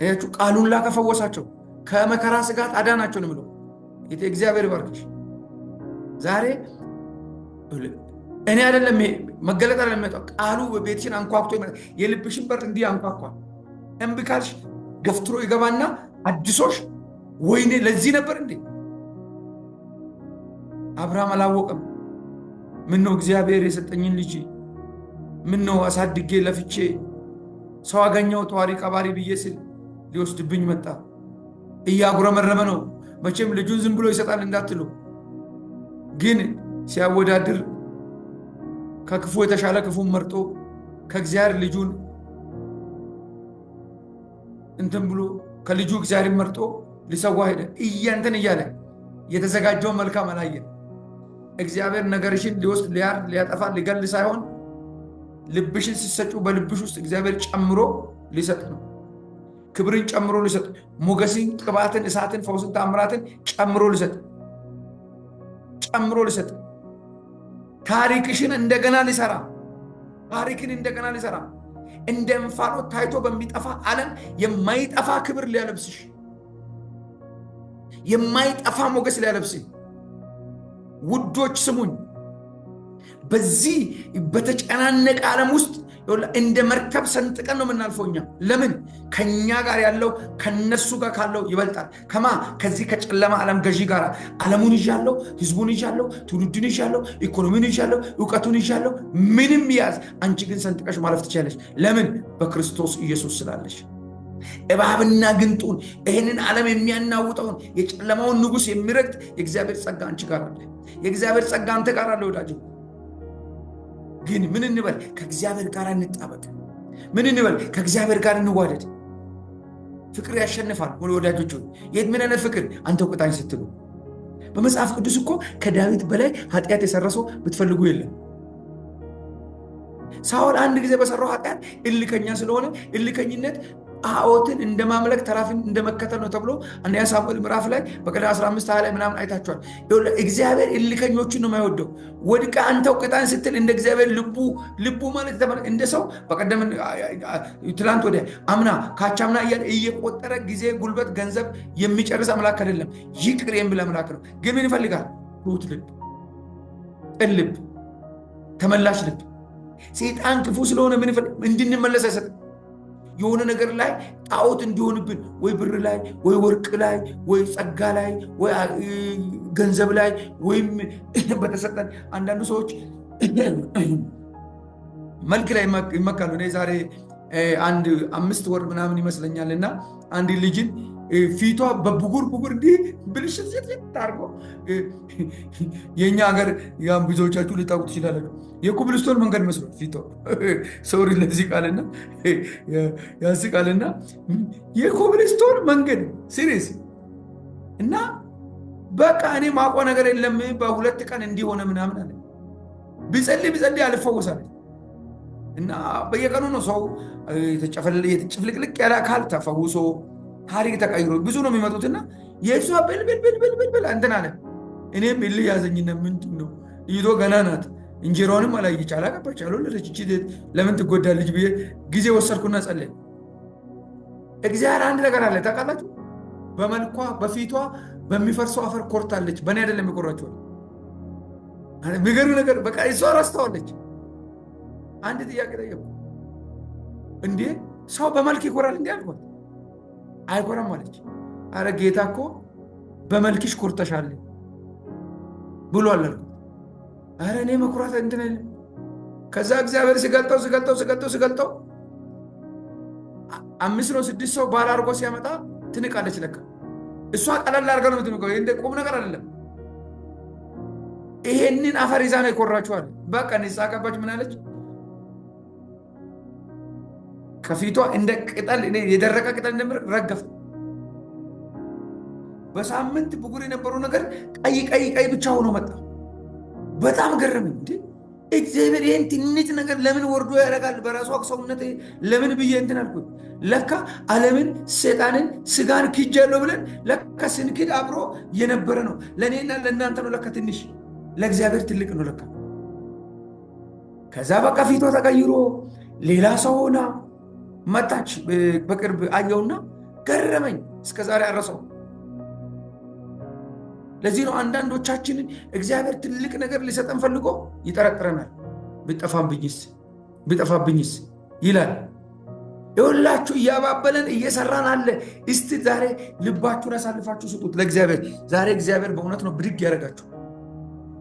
[SPEAKER 1] እያችሁ ቃሉን ላከ ፈወሳቸው፣ ከመከራ ስጋት አዳናቸው ነው የሚለው። እግዚአብሔር ይባርክሽ። ዛሬ እኔ አይደለም መገለጥ አይደለም የሚመጣው፣ ቃሉ ቤትሽን አንኳኩቶ ይመጣል። የልብሽን በር እንዲህ አንኳኳል። እምቢ ካልሽ ገፍትሮ ይገባና አድሶሽ፣ ወይኔ ለዚህ ነበር እንዴ? አብርሃም አላወቀም። ምን ነው እግዚአብሔር የሰጠኝን ልጅ ምን ነው አሳድጌ ለፍቼ ሰው አገኘው ተዋሪ ቀባሪ ብዬ ስል ሊወስድብኝ መጣ። እያጉረመረመ ነው። መቼም ልጁን ዝም ብሎ ይሰጣል እንዳትሉ፣ ግን ሲያወዳድር ከክፉ የተሻለ ክፉን መርጦ ከእግዚአብሔር ልጁን እንትን ብሎ ከልጁ እግዚአብሔር መርጦ ሊሰዋ ሄደ። እንትን እያለ የተዘጋጀውን መልካም አላየን። እግዚአብሔር ነገርሽን ሊወስድ ሊያርድ ሊያጠፋ ሊገል ሳይሆን ልብሽን ሲሰጩ በልብሽ ውስጥ እግዚአብሔር ጨምሮ ሊሰጥ ነው። ክብርን ጨምሮ ሊሰጥ፣ ሞገስን፣ ቅባትን፣ እሳትን፣ ፈውስን፣ ታምራትን ጨምሮ ሊሰጥ፣ ታሪክሽን እንደገና ሊሰራ፣ ታሪክን እንደገና ሊሰራ፣ እንደ እንፋሎት ታይቶ በሚጠፋ ዓለም የማይጠፋ ክብር ሊያለብስሽ፣ የማይጠፋ ሞገስ ሊያለብስሽ። ውዶች ስሙኝ፣ በዚህ በተጨናነቀ ዓለም ውስጥ እንደ መርከብ ሰንጥቀን ነው የምናልፈው እኛ። ለምን? ከኛ ጋር ያለው ከነሱ ጋር ካለው ይበልጣል። ከዚህ ከጨለማ ዓለም ገዢ ጋር ዓለሙን ይዣለሁ፣ ህዝቡን ይዣለሁ፣ ትውልዱን ይዣለሁ፣ ኢኮኖሚውን ይዣለሁ፣ እውቀቱን ይዣለሁ። ምንም ያዝ፣ አንቺ ግን ሰንጥቀሽ ማለፍ ትችላለሽ። ለምን? በክርስቶስ ኢየሱስ ስላለሽ። እባብና ግንጡን ይህንን ዓለም የሚያናውጠውን የጨለማውን ንጉሥ የሚረግጥ የእግዚአብሔር ጸጋ አንቺ ጋር አለ። የእግዚአብሔር ጸጋ አንተ ጋር አለ ወዳጅ። ግን ምን እንበል? ከእግዚአብሔር ጋር እንጣበቅ። ምን እንበል? ከእግዚአብሔር ጋር እንዋደድ። ፍቅር ያሸንፋል ወዳጆች። ምን አይነት ፍቅር? አንተ ቁጣኝ ስትሉ። በመጽሐፍ ቅዱስ እኮ ከዳዊት በላይ ኃጢአት የሰረሰው ብትፈልጉ የለም። ሳኦል አንድ ጊዜ በሰራው ኃጢአት እልከኛ ስለሆነ እልከኝነት ጣዖትን እንደ ማምለክ ተራፊን እንደ መከተል ነው ተብሎ አንደኛ ሳሙኤል ምዕራፍ ላይ በቀዳም 15 ላይ ምናምን አይታችኋል። እግዚአብሔር እልከኞቹን ነው የማይወደው። ወድቃ አንተው ቅጣን ስትል እንደ እግዚአብሔር ልቡ ማለት እንደ ሰው በቀደም ትላንት ወደ አምና ካቻምና እያለ እየቆጠረ ጊዜ፣ ጉልበት፣ ገንዘብ የሚጨርስ አምላክ አይደለም። ይቅር የሚል አምላክ ነው። ግን ምን ይፈልጋል? ትሁት ልብ፣ ቅን ልብ፣ ተመላሽ ልብ። ሰይጣን ክፉ ስለሆነ ምን ይፈልግ? እንድንመለስ አይሰጥም። የሆነ ነገር ላይ ጣዖት እንዲሆንብን ወይ ብር ላይ ወይ ወርቅ ላይ ወይ ጸጋ ላይ ወይ ገንዘብ ላይ ወይም በተሰጠን አንዳንዱ ሰዎች መልክ ላይ ይመካሉ። እኔ ዛሬ አንድ 5 ወር ምናምን ይመስለኛልና አንድ ልጅን ፊቷ በብጉር እንዲህ ብልሽት ታርጎ የኛ ሀገር ያም ብዙዎቻችሁ ሊታውቁ ትችላላችሁ። የኮብልስቶን መንገድ መስሎ ፊቷ ሶሪ ለዚህ ቃልና ያስቃልና የኮብልስቶን መንገድ ሲሪየስ እና በቃ እኔ ማቆ ነገር የለም። በ2 ቀን እንዲሆነ ምናምን አለ። ቢጸልይ አልፈወሳል። እና በየቀኑ ነው ሰው የተጨፍልቅልቅ ያለ አካል ተፈውሶ ታሪክ ተቀይሮ ብዙ ነው የሚመጡትና የእሷ ብልብል እንትን አለ። እኔም እልህ ያዘኝና ምንድን ነው ይዞ ገና ናት፣ እንጀራውንም አላየች፣ አላቀባች፣ አልወለደች፣ ለምን ትጎዳለች ብዬ ጊዜ ወሰድኩና ጸለይ። እግዚአብሔር አንድ ነገር አለ ታውቃላችሁ። በመልኳ በፊቷ በሚፈርሰው አፈር ኮርታለች። በእኔ አይደለም የኮራችው። የሚገርም ነገር በቃ እሷ ረስተዋለች። አንድ ጥያቄ ጠየቁ። እንዴ ሰው በመልክ ይኮራል እንዴ አልኳት። አይኮራም አለች። አረ ጌታ እኮ በመልክሽ ኮርተሻል ብሏል አልኩት። አረ እኔ መኩራት እንትን አይደለም። ከዛ እግዚአብሔር ሲገልጠው 5 ነው 6 ሰው ባል አድርጎ ሲያመጣ ትንቃለች። ለካ እሷ ቀለል አድርጋ ነው የምትንቀው። እንደ ቁም ነገር አይደለም። ይሄንን አፈር ይዛ ነው የኮራችኋል። በቃ ንሳ ገባች። ምን አለች? ከፊቷ እንደ ቅጠል የደረቀ ቅጠል እንደምር ረገፈ። በሳምንት ብጉር የነበረው ነገር ቀይ ብቻ ሆኖ መጣ። በጣም ገረመኝ። እንዴ እግዚአብሔር ይህን ትንሽ ነገር ለምን ወርዶ ያደርጋል በራሱ ሰውነት ለምን ብዬ እንትን አልኩት። ለካ ዓለምን፣ ሰይጣንን፣ ስጋን ክጃለሁ ብለን ለካ ስንክድ አብሮ የነበረ ነው። ለእኔና ለእናንተ ነው ለካ ትንሽ፣ ለእግዚአብሔር ትልቅ ነው ለካ። ከዛ በቃ ፊቷ ተቀይሮ ሌላ ሰው ሆና መጣች። በቅርብ አየውና ገረመኝ፣ እስከዛሬ አረሰው። ለዚህ ነው አንዳንዶቻችንን እግዚአብሔር ትልቅ ነገር ሊሰጠን ፈልጎ ይጠረጥረናል። ቢጠፋብኝስ ይላል። ይኸውላችሁ እያባበለን እየሰራን አለ። እስቲ ዛሬ ልባችሁን አሳልፋችሁ ስጡት ለእግዚአብሔር። ዛሬ እግዚአብሔር በእውነት ነው ብድግ ያደርጋችሁ።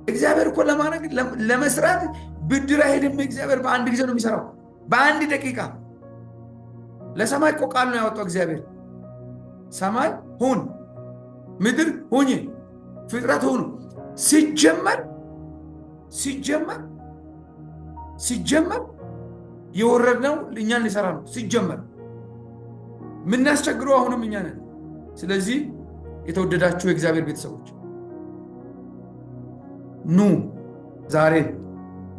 [SPEAKER 1] እግዚአብሔር እኮ ለመስራት ብድር አይሄድም። እግዚአብሔር በአንድ ጊዜ ነው የሚሰራው፣ በአንድ ደቂቃ። ለሰማይ እኮ ቃል ነው ያወጣው እግዚአብሔር። ሰማይ ሁን፣ ምድር ሁኝ፣ ፍጥረት ሁኑ። ሲጀመር የወረድነው እኛን ሊሰራ ነው። ሲጀመር የምናስቸግረው አሁንም እኛ ነን። ስለዚህ የተወደዳችሁ የእግዚአብሔር ቤተሰቦች ኑ ዛሬ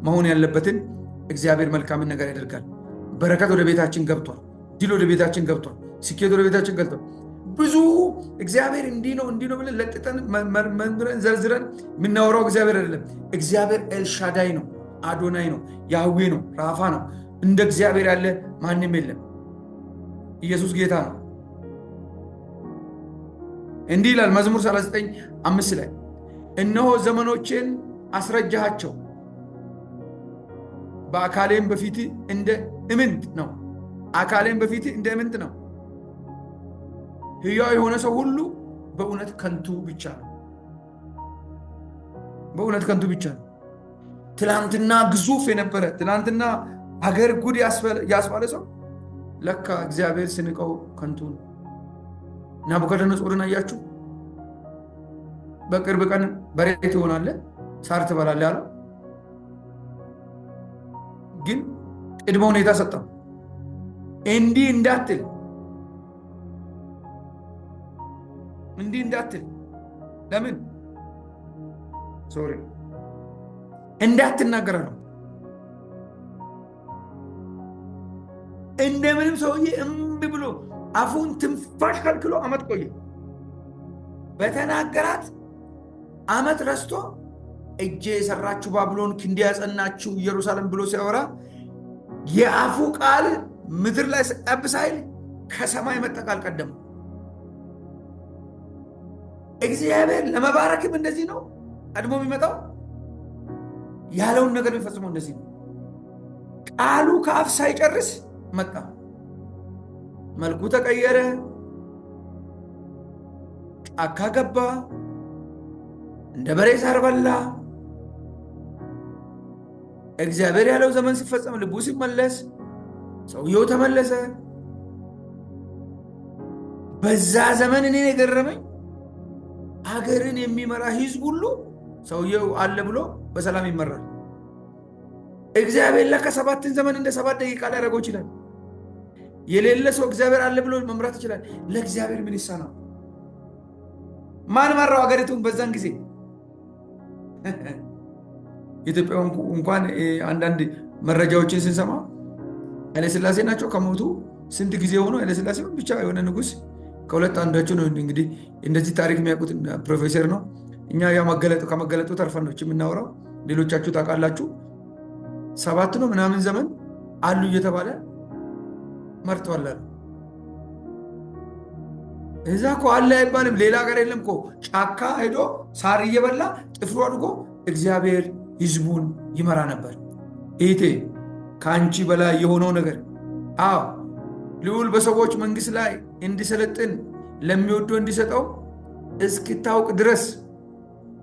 [SPEAKER 1] መሆን ያለበትን እግዚአብሔር መልካምን ነገር ያደርጋል። በረከት ወደ ቤታችን ገብቷል። ድል ወደ ቤታችን ገብቷል። ስኬት ወደ ቤታችን ገብቷል። ብዙ እግዚአብሔር እንዲህ ነው ብለን ለጥጠን መርምረን ዘርዝረን የምናወራው እግዚአብሔር አይደለም። እግዚአብሔር ኤልሻዳይ ነው፣ አዶናይ ነው፣ ያህዌ ነው፣ ራፋ ነው። እንደ እግዚአብሔር ያለ ማንም የለም። ኢየሱስ ጌታ ነው። እንዲህ ይላል መዝሙር 39:5 ላይ እነሆ ዘመኖቼን አስረጃሃቸው፣ በአካሌም በፊት እንደ እምንት ነው። አካሌም በፊት እንደ እምንት ነው። ሕያው የሆነ ሰው ሁሉ በእውነት ከንቱ ብቻ ነው። በእውነት ከንቱ ብቻ ነው። ትላንትና ግዙፍ የነበረ ትላንትና ሀገር ጉድ ያስባለ ሰው ለካ እግዚአብሔር ስንቀው ከንቱ ነው። ናቡከደነፆርን አያችሁ? በቅርብ ቀን በሬ ትሆናለህ፣ ሳር ትበላለህ ያለው ግን ቅድመ ሁኔታ ሰጠው። እንዲህ እንዳትል ለምን እንዳትናገር ነው። እንደምንም ሰውዬ እምቢ ብሎ አፉን ትንፋሽ ከልክሎ ዓመት ቆየ። በተናገራት ዓመት ረስቶ እጄ የሰራችሁ ባቢሎን ክንዴ ያጸናችሁ ኢየሩሳሌም ብሎ ሲያወራ የአፉ ቃል ምድር ላይ ጠብ ሳይል ከሰማይ መጣ ቃል ቀደመ። እግዚአብሔር ለመባረክም እንደዚህ ነው ቀድሞ የሚመጣው። ያለውን ነገር የሚፈጽመው እንደዚህ ነው። ቃሉ ከአፍ ሳይጨርስ መጣ። መልኩ ተቀየረ፣ ጫካ ገባ፣ እንደ በሬ ሳር በላ። እግዚአብሔር ያለው ዘመን ሲፈጸም ልቡ ሲመለስ ሰውየው ተመለሰ። በዛ ዘመን እኔ የገረመኝ ሀገርን የሚመራ ህዝብ ሁሉ ሰውየው አለ ብሎ በሰላም ይመራል። እግዚአብሔር ለከ7 ዘመን እንደ 7 ደቂቃ ላይ ያደርገው ይችላል። የሌለ ሰው እግዚአብሔር አለ ብሎ መምራት ይችላል። ለእግዚአብሔር ምን ይሳናል? ማን መራው ሀገሪቱን በዛን ጊዜ? ኢትዮጵያ እንኳን አንዳንድ መረጃዎችን ስንሰማ ኃይለ ሥላሴ ናቸው ከሞቱ ስንት ጊዜ ሆኖ ኃይለ ሥላሴ ብቻ የሆነ ንጉስ ከሁለት አንዳቸው ነው። እንግዲህ እንደዚህ ታሪክ የሚያውቁት ፕሮፌሰር ነው። እኛ ከመገለጡ ተርፈን ነው የምናወራው። ሌሎቻችሁ ታውቃላችሁ። 7 ነው ምናምን ዘመን አሉ እየተባለ መርተዋል። እዛ እኮ አለ አይባልም። ሌላ ሀገር የለም እኮ ጫካ ሄዶ ሳር እየበላ ጥፍሩ አድጎ እግዚአብሔር ህዝቡን ይመራ ነበር። እህቴ ከአንቺ በላይ የሆነው ነገር ልዑል በሰዎች መንግስት ላይ እንዲሰለጥን ለሚወደው እንዲሰጠው እስክታውቅ ድረስ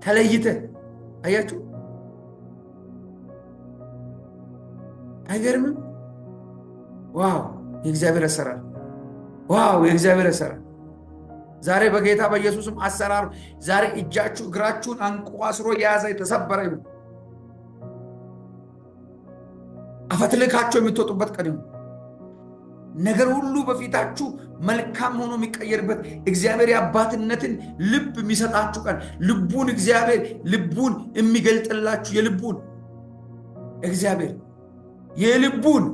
[SPEAKER 1] ተለይተ አያችሁ። አይገርምም? ዋው የእግዚአብሔር አሰራር! ዋው የእግዚአብሔር አሰራር! ዛሬ በጌታ በኢየሱስም አሰራር ዛሬ እጃችሁ እግራችሁን አንቋስሮ የያዘ የተሰበረ ይሁን። አፈትልካችሁ የምትወጡበት ቀን ይሁን። ነገር ሁሉ በፊታችሁ መልካም ሆኖ የሚቀየርበት እግዚአብሔር የአባትነትን ልብ የሚሰጣችሁ ቀን፣ እግዚአብሔር ልቡን የሚገልጥላችሁ እግዚአብሔር የልቡን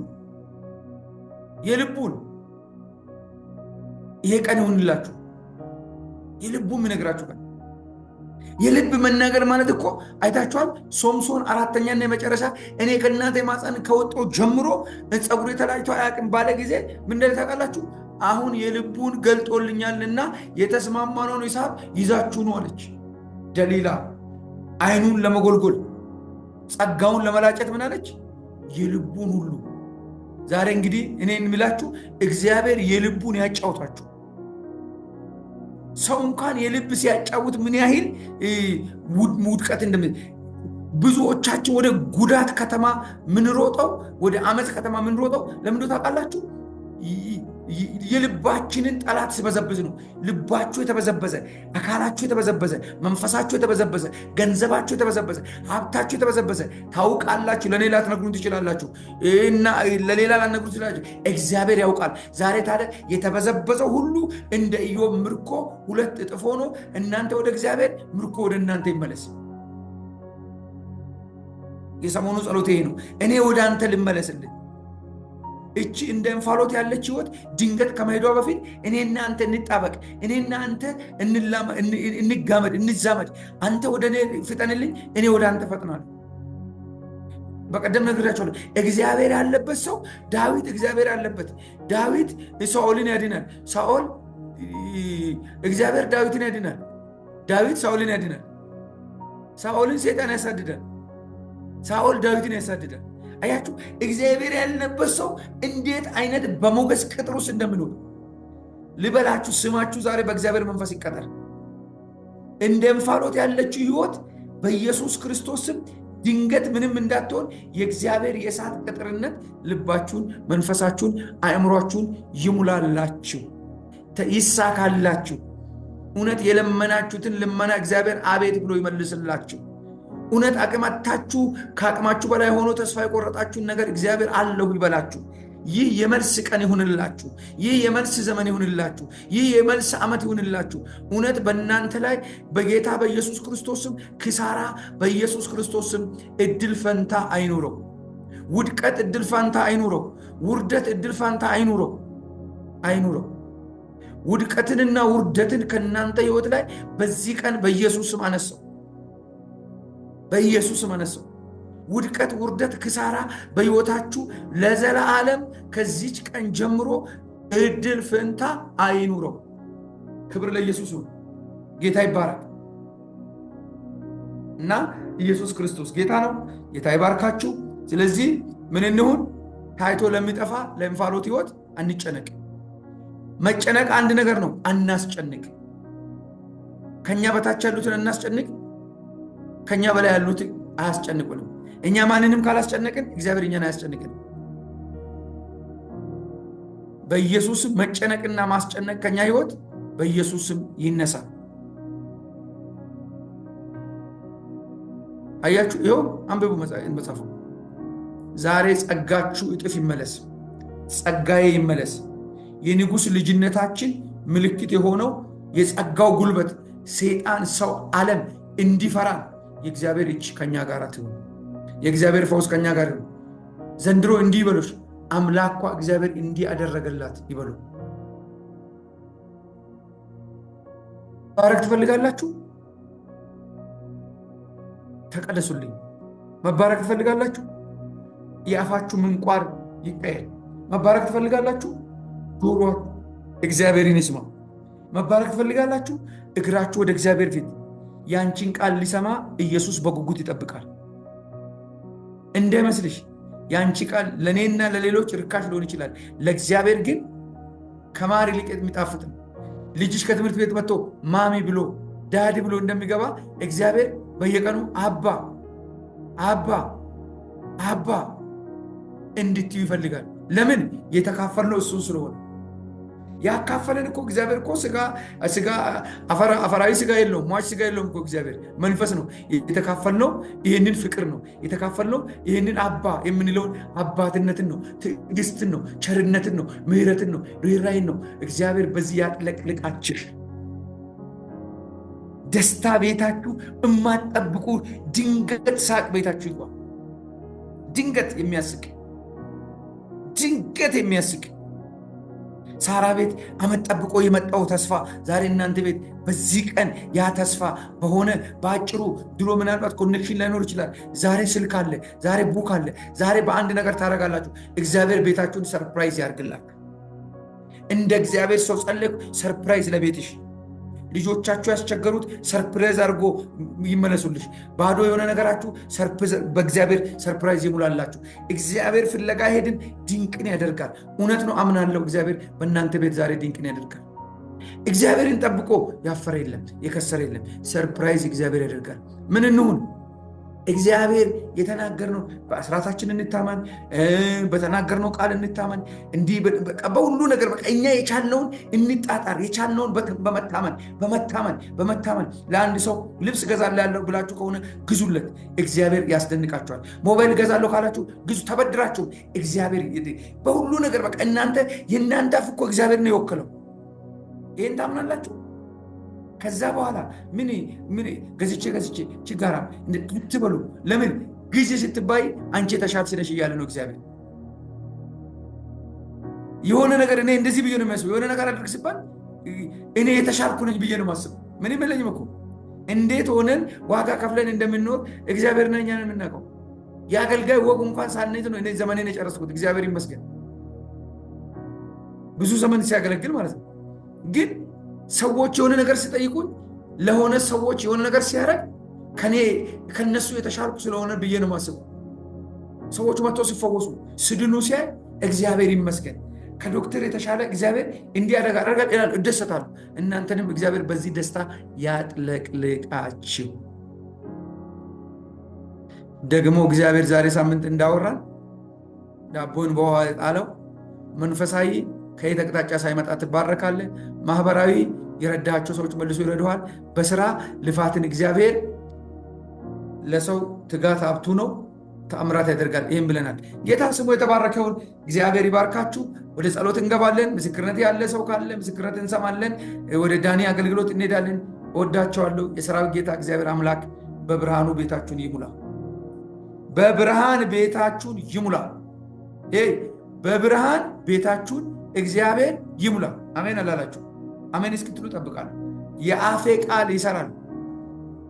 [SPEAKER 1] ይሄ ቀን ይሁንላችሁ። የልቡን የሚነግራችሁ ቀን። የልብ መናገር ማለት እኮ አይታችኋል። ሶምሶን አራተኛና የመጨረሻ እኔ ከእናቴ ማፀን ከወጣሁ ጀምሮ ፀጉሬ ተላጭቶ አያውቅም ባለ ጊዜ ምን እንደሆነ ታውቃላችሁ? አሁን የልቡን ገልጦልኛልና የተስማማነውን ሂሳብ ይዛችሁ ነው አለች ደሊላ። አይኑን ለመጎልጎል ጸጋውን ለመላጨት ምን አለች? የልቡን ሁሉ። ዛሬ እንግዲህ እኔ የሚላችሁ እግዚአብሔር የልቡን ያጫውታችሁ። ሰው እንኳን የልብ ሲያጫውት ምን ያህል ውድቀት ብዙዎቻችን ወደ ጉዳት ከተማ ምንሮጠው፣ ወደ አመፅ ከተማ ምንሮጠው ለምንድነው ታውቃላችሁ? የልባችንን ጠላት ሲበዘብዝ ነው። ልባችሁ የተበዘበዘ፣ አካላችሁ የተበዘበዘ፣ መንፈሳችሁ የተበዘበዘ፣ ገንዘባችሁ የተበዘበዘ፣ ሀብታችሁ የተበዘበዘ ታውቃላችሁ። ለሌላ ትነግሩን ትችላላችሁ እና ለሌላ ላነግሩ ትችላላችሁ። እግዚአብሔር ያውቃል። ዛሬ ታዲያ የተበዘበዘው ሁሉ እንደ ኢዮብ ምርኮ 2 እጥፍ ሆኖ እናንተ ወደ እግዚአብሔር፣ ምርኮ ወደ እናንተ ይመለስ። የሰሞኑ ጸሎት ይሄ ነው። እኔ ወደ አንተ ልመለስልህ። እቺ እንደ እንፋሎት ያለች ህይወት ድንገት ከመሄዷ በፊት እኔና አንተ እንጣበቅ፣ እኔና አንተ እንጋመድ፣ እንዛመድ። አንተ ወደ እኔ ፍጠንልኝ፣ እኔ ወደ አንተ ፈጥናለሁ። በቀደም ነግራቸዋለሁ። እግዚአብሔር ያለበት ሰው ዳዊት፣ እግዚአብሔር ያለበት ዳዊት ሳኦልን ያድናል። ሳኦል እግዚአብሔር ዳዊትን ያድናል። ዳዊት ሳኦልን ያድናል። ሳኦልን ሰይጣን ያሳድዳል። ሳኦል ዳዊትን ያሳድዳል። አያችሁ፣ እግዚአብሔር ያለበት ሰው እንዴት አይነት በሞገስ ቅጥር ውስጥ እንደምኖር ልበላችሁ። ስማችሁ ዛሬ በእግዚአብሔር መንፈስ ይቀጠር። እንደ እንፋሎት ያለችው ህይወት በኢየሱስ ክርስቶስ ስም ድንገት ምንም እንዳትሆን የእግዚአብሔር የእሳት ቅጥርነት ልባችሁን፣ መንፈሳችሁን፣ አእምሯችሁን ይሙላላችሁ፣ ይሳካላችሁ። እውነት የለመናችሁትን ልመና እግዚአብሔር አቤት ብሎ ይመልስላችሁ። እውነት አቅማታችሁ ከአቅማችሁ በላይ ሆኖ ተስፋ የቆረጣችሁን ነገር እግዚአብሔር አለሁ ይበላችሁ። ይህ የመልስ ቀን ይሁንላችሁ። ይህ የመልስ ዘመን ይሁንላችሁ። ይህ የመልስ ዓመት ይሁንላችሁ። እውነት በእናንተ ላይ በጌታ በኢየሱስ ክርስቶስም ክሳራ በኢየሱስ ክርስቶስም እድል ፈንታ አይኑረው። ውድቀት እድል ፈንታ አይኑረው። ውርደት እድል ፈንታ አይኑረው። ውድቀትንና ውርደትን ከእናንተ ህይወት ላይ በዚህ ቀን በኢየሱስም አነሳው። በኢየሱስም አነሳው። ውድቀት፣ ውርደት፣ ክሳራ በህይወታችሁ ለዘላለም ከዚች ቀን ጀምሮ እድል ፈንታ አይኑረው። ክብር ለኢየሱስ ይሁን። ጌታ ይባረክ እና ኢየሱስ ክርስቶስ ጌታ ነው። ጌታ ይባርካችሁ። ስለዚህ ምን እንሁን? ታይቶ ለሚጠፋ ለእንፋሎት ህይወት አንጨነቅ። መጨነቅ አንድ ነገር ነው። አናስጨንቅ። ከኛ በታች ያሉትን እናስጨንቅ፣ ከኛ በላይ ያሉት አያስጨንቁንም። እኛ ማንንም ካላስጨነቅን እግዚአብሔር እኛን አያስጨንቅን። በኢየሱስም መጨነቅና ማስጨነቅ ከኛ ህይወት በኢየሱስም ይነሳ። አያችሁ፣ ይኸው አንብቡ መጽሐፉ። ዛሬ ጸጋችሁ እጥፍ ይመለስ፣ ጸጋዬ ይመለስ። የንጉሥ ልጅነታችን ምልክት የሆነው የጸጋው ጉልበት ሰይጣን፣ ሰው፣ ዓለም እንዲፈራ የእግዚአብሔር እጅ ከኛ ጋር ትሁን። የእግዚአብሔር ፈውስ ከኛ ጋር ይሁን። ዘንድሮ እንዲህ ይበሉሽ፣ አምላኳ እግዚአብሔር እንዲህ አደረገላት ይበሉ። መባረክ ትፈልጋላችሁ? ተቀደሱልኝ። መባረክ ትፈልጋላችሁ? የአፋችሁ ምንቋር ይቀየር። መባረክ ትፈልጋላችሁ? ጆሮ እግዚአብሔርን ይስማ። መባረክ ትፈልጋላችሁ? እግራችሁ ወደ እግዚአብሔር ፊት ያንቺን ቃል ሊሰማ ኢየሱስ በጉጉት ይጠብቃል። እንደመስልሽ ያንቺ ቃል ለእኔና ለሌሎች ርካሽ ሊሆን ይችላል። ለእግዚአብሔር ግን ከማር ይልቅ የሚጣፍጥ ነው። ልጅሽ ከትምህርት ቤት መጥቶ ማሚ ብሎ ዳዲ ብሎ እንደሚገባ እግዚአብሔር በየቀኑ አባ አባ አባ እንድትዩ ይፈልጋል። ለምን? የተካፈልነው እሱን ስለሆነ። ያካፈለን እኮ እግዚአብሔር እኮ አፈራዊ ስጋ የለውም፣ ሟች ስጋ የለውም እኮ እግዚአብሔር መንፈስ ነው። የተካፈልነው ይህንን ፍቅር ነው። የተካፈልነው ይህንን አባ የምንለውን አባትነትን ነው፣ ትዕግስትን ነው፣ ቸርነትን ነው፣ ምሕረትን ነው፣ ርኅራኄን ነው። እግዚአብሔር በዚህ ያጥለቅልቃችሁ። ደስታ ቤታችሁ፣ እማትጠብቁ ድንገት ሳቅ ቤታችሁ ይግባ። ድንገት የሚያስቅ ሳራ ቤት አመት ጠብቆ የመጣው ተስፋ ዛሬ እናንተ ቤት በዚህ ቀን ያ ተስፋ በሆነ በአጭሩ ድሮ ምናልባት ኮኔክሽን ላይኖር ይችላል። ዛሬ ስልክ አለ፣ ዛሬ ቡክ አለ፣ ዛሬ በአንድ ነገር ታደርጋላችሁ። እግዚአብሔር ቤታችሁን ሰርፕራይዝ ያርግላችሁ። እንደ እግዚአብሔር ሰው ጸለይኩ። ሰርፕራይዝ ለቤትሽ። ልጆቻችሁ ያስቸገሩት ሰርፕራይዝ አድርጎ ይመለሱልሽ። ባዶ የሆነ ነገራችሁ በእግዚአብሔር ሰርፕራይዝ ይሙላላችሁ። እግዚአብሔር ፍለጋ ሄድን፣ ድንቅን ያደርጋል። እውነት ነው፣ አምናለሁ። እግዚአብሔር በእናንተ ቤት ዛሬ ድንቅን ያደርጋል። እግዚአብሔርን ጠብቆ ያፈረ የለም፣ የከሰረ የለም። ሰርፕራይዝ እግዚአብሔር ያደርጋል። ምን እንሁን? እግዚአብሔር የተናገርነው በአስራታችን እንታመን፣ በተናገርነው ቃል እንታመን። እንዲህ በሁሉ ነገር በቃ እኛ የቻልነውን እንጣጣር። የቻልነውን በመታመን ለአንድ ሰው ልብስ እገዛለሁ ብላችሁ ከሆነ ግዙለት፣ እግዚአብሔር ያስደንቃችኋል። ሞባይል እገዛለሁ ካላችሁ ግዙ፣ ተበድራችሁ። እግዚአብሔር በሁሉ ነገር በቃ የእናንተ አፍ እኮ እግዚአብሔር ነው የወከለው። ይህን ታምናላችሁ? ከዛ በኋላ ምን ገዝቼ ችጋራ ትበሉ። ለምን ግዢ ስትባይ አንቺ የተሻልሽ ነሽ እያለ ነው እግዚአብሔር። የሆነ ነገር እኔ እንደዚህ ብዬ ነው የሚያስበው። የሆነ ነገር አድርግ ሲባል እኔ የተሻልኩ ነኝ ብዬ ነው የማስበው። ምንም የለኝም እኮ። እንዴት ሆነን ዋጋ ከፍለን እንደምንኖር እግዚአብሔር ነኝ እኛን የምናውቀው። የአገልጋይ ወግ እንኳን ሳልነኝ ነው እኔ ዘመኔን የጨረስኩት። እግዚአብሔር ይመስገን፣ ብዙ ዘመን ሲያገለግል ማለት ነው። ግን ሰዎች የሆነ ነገር ሲጠይቁኝ ለሆነ ሰዎች የሆነ ነገር ሲያደርግ ከነሱ የተሻልኩ ስለሆነ ብዬ ነው የማስበው። ሰዎች መጥተው ሲፈወሱ ስድኑ ሲያይ እግዚአብሔር ይመስገን፣ ከዶክተር የተሻለ እግዚአብሔር እንዲያደርግ አደረጋል ይላል፣ እደሰታለሁ። እናንተንም እግዚአብሔር በዚህ ደስታ ያጥለቅልቃችሁ። ደግሞ እግዚአብሔር ዛሬ ሳምንት እንዳወራን ዳቦን በውሃ ጣለው። መንፈሳዊ ከየት አቅጣጫ ሳይመጣ ትባረካለህ። ማህበራዊ የረዳቸው ሰዎች መልሶ ይረዱሃል። በስራ ልፋትን እግዚአብሔር ለሰው ትጋት ሀብቱ ነው፣ ተአምራት ያደርጋል። ይህም ብለናል። ጌታ ስሙ የተባረከውን እግዚአብሔር ይባርካችሁ። ወደ ጸሎት እንገባለን። ምስክርነት ያለ ሰው ካለ ምስክርነት እንሰማለን። ወደ ዳኒ አገልግሎት እንሄዳለን። እወዳቸዋለሁ። የሰራዊት ጌታ እግዚአብሔር አምላክ በብርሃኑ ቤታችሁን ይሙላ። በብርሃን ቤታችሁን ይሙላ። በብርሃን ቤታችሁን እግዚአብሔር ይሙላ። አሜን አላላችሁ? አሜን እስክትሉ ጠብቃለሁ። የአፌ ቃል ይሰራል።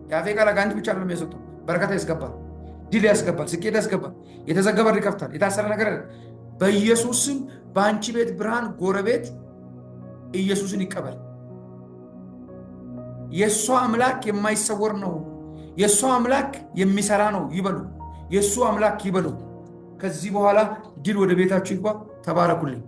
[SPEAKER 1] የአፌ ቃል አጋንንት ብቻ ነው የሚያስወጣው። በረከታ ያስገባል፣ ድል ያስገባል፣ ስኬት ያስገባል፣ የተዘጋ በር ይከፍታል፣ የታሰረ ነገር በኢየሱስ ስም በአንቺ ቤት ብርሃን ጎረቤት ኢየሱስን ይቀበል። የእሷ አምላክ የማይሰወር ነው፣ የእሷ አምላክ የሚሰራ ነው ይበሉ። የእሱ አምላክ ይበሉ። ከዚህ በኋላ ድል ወደ ቤታችሁ ይግባ። ተባረኩልኝ።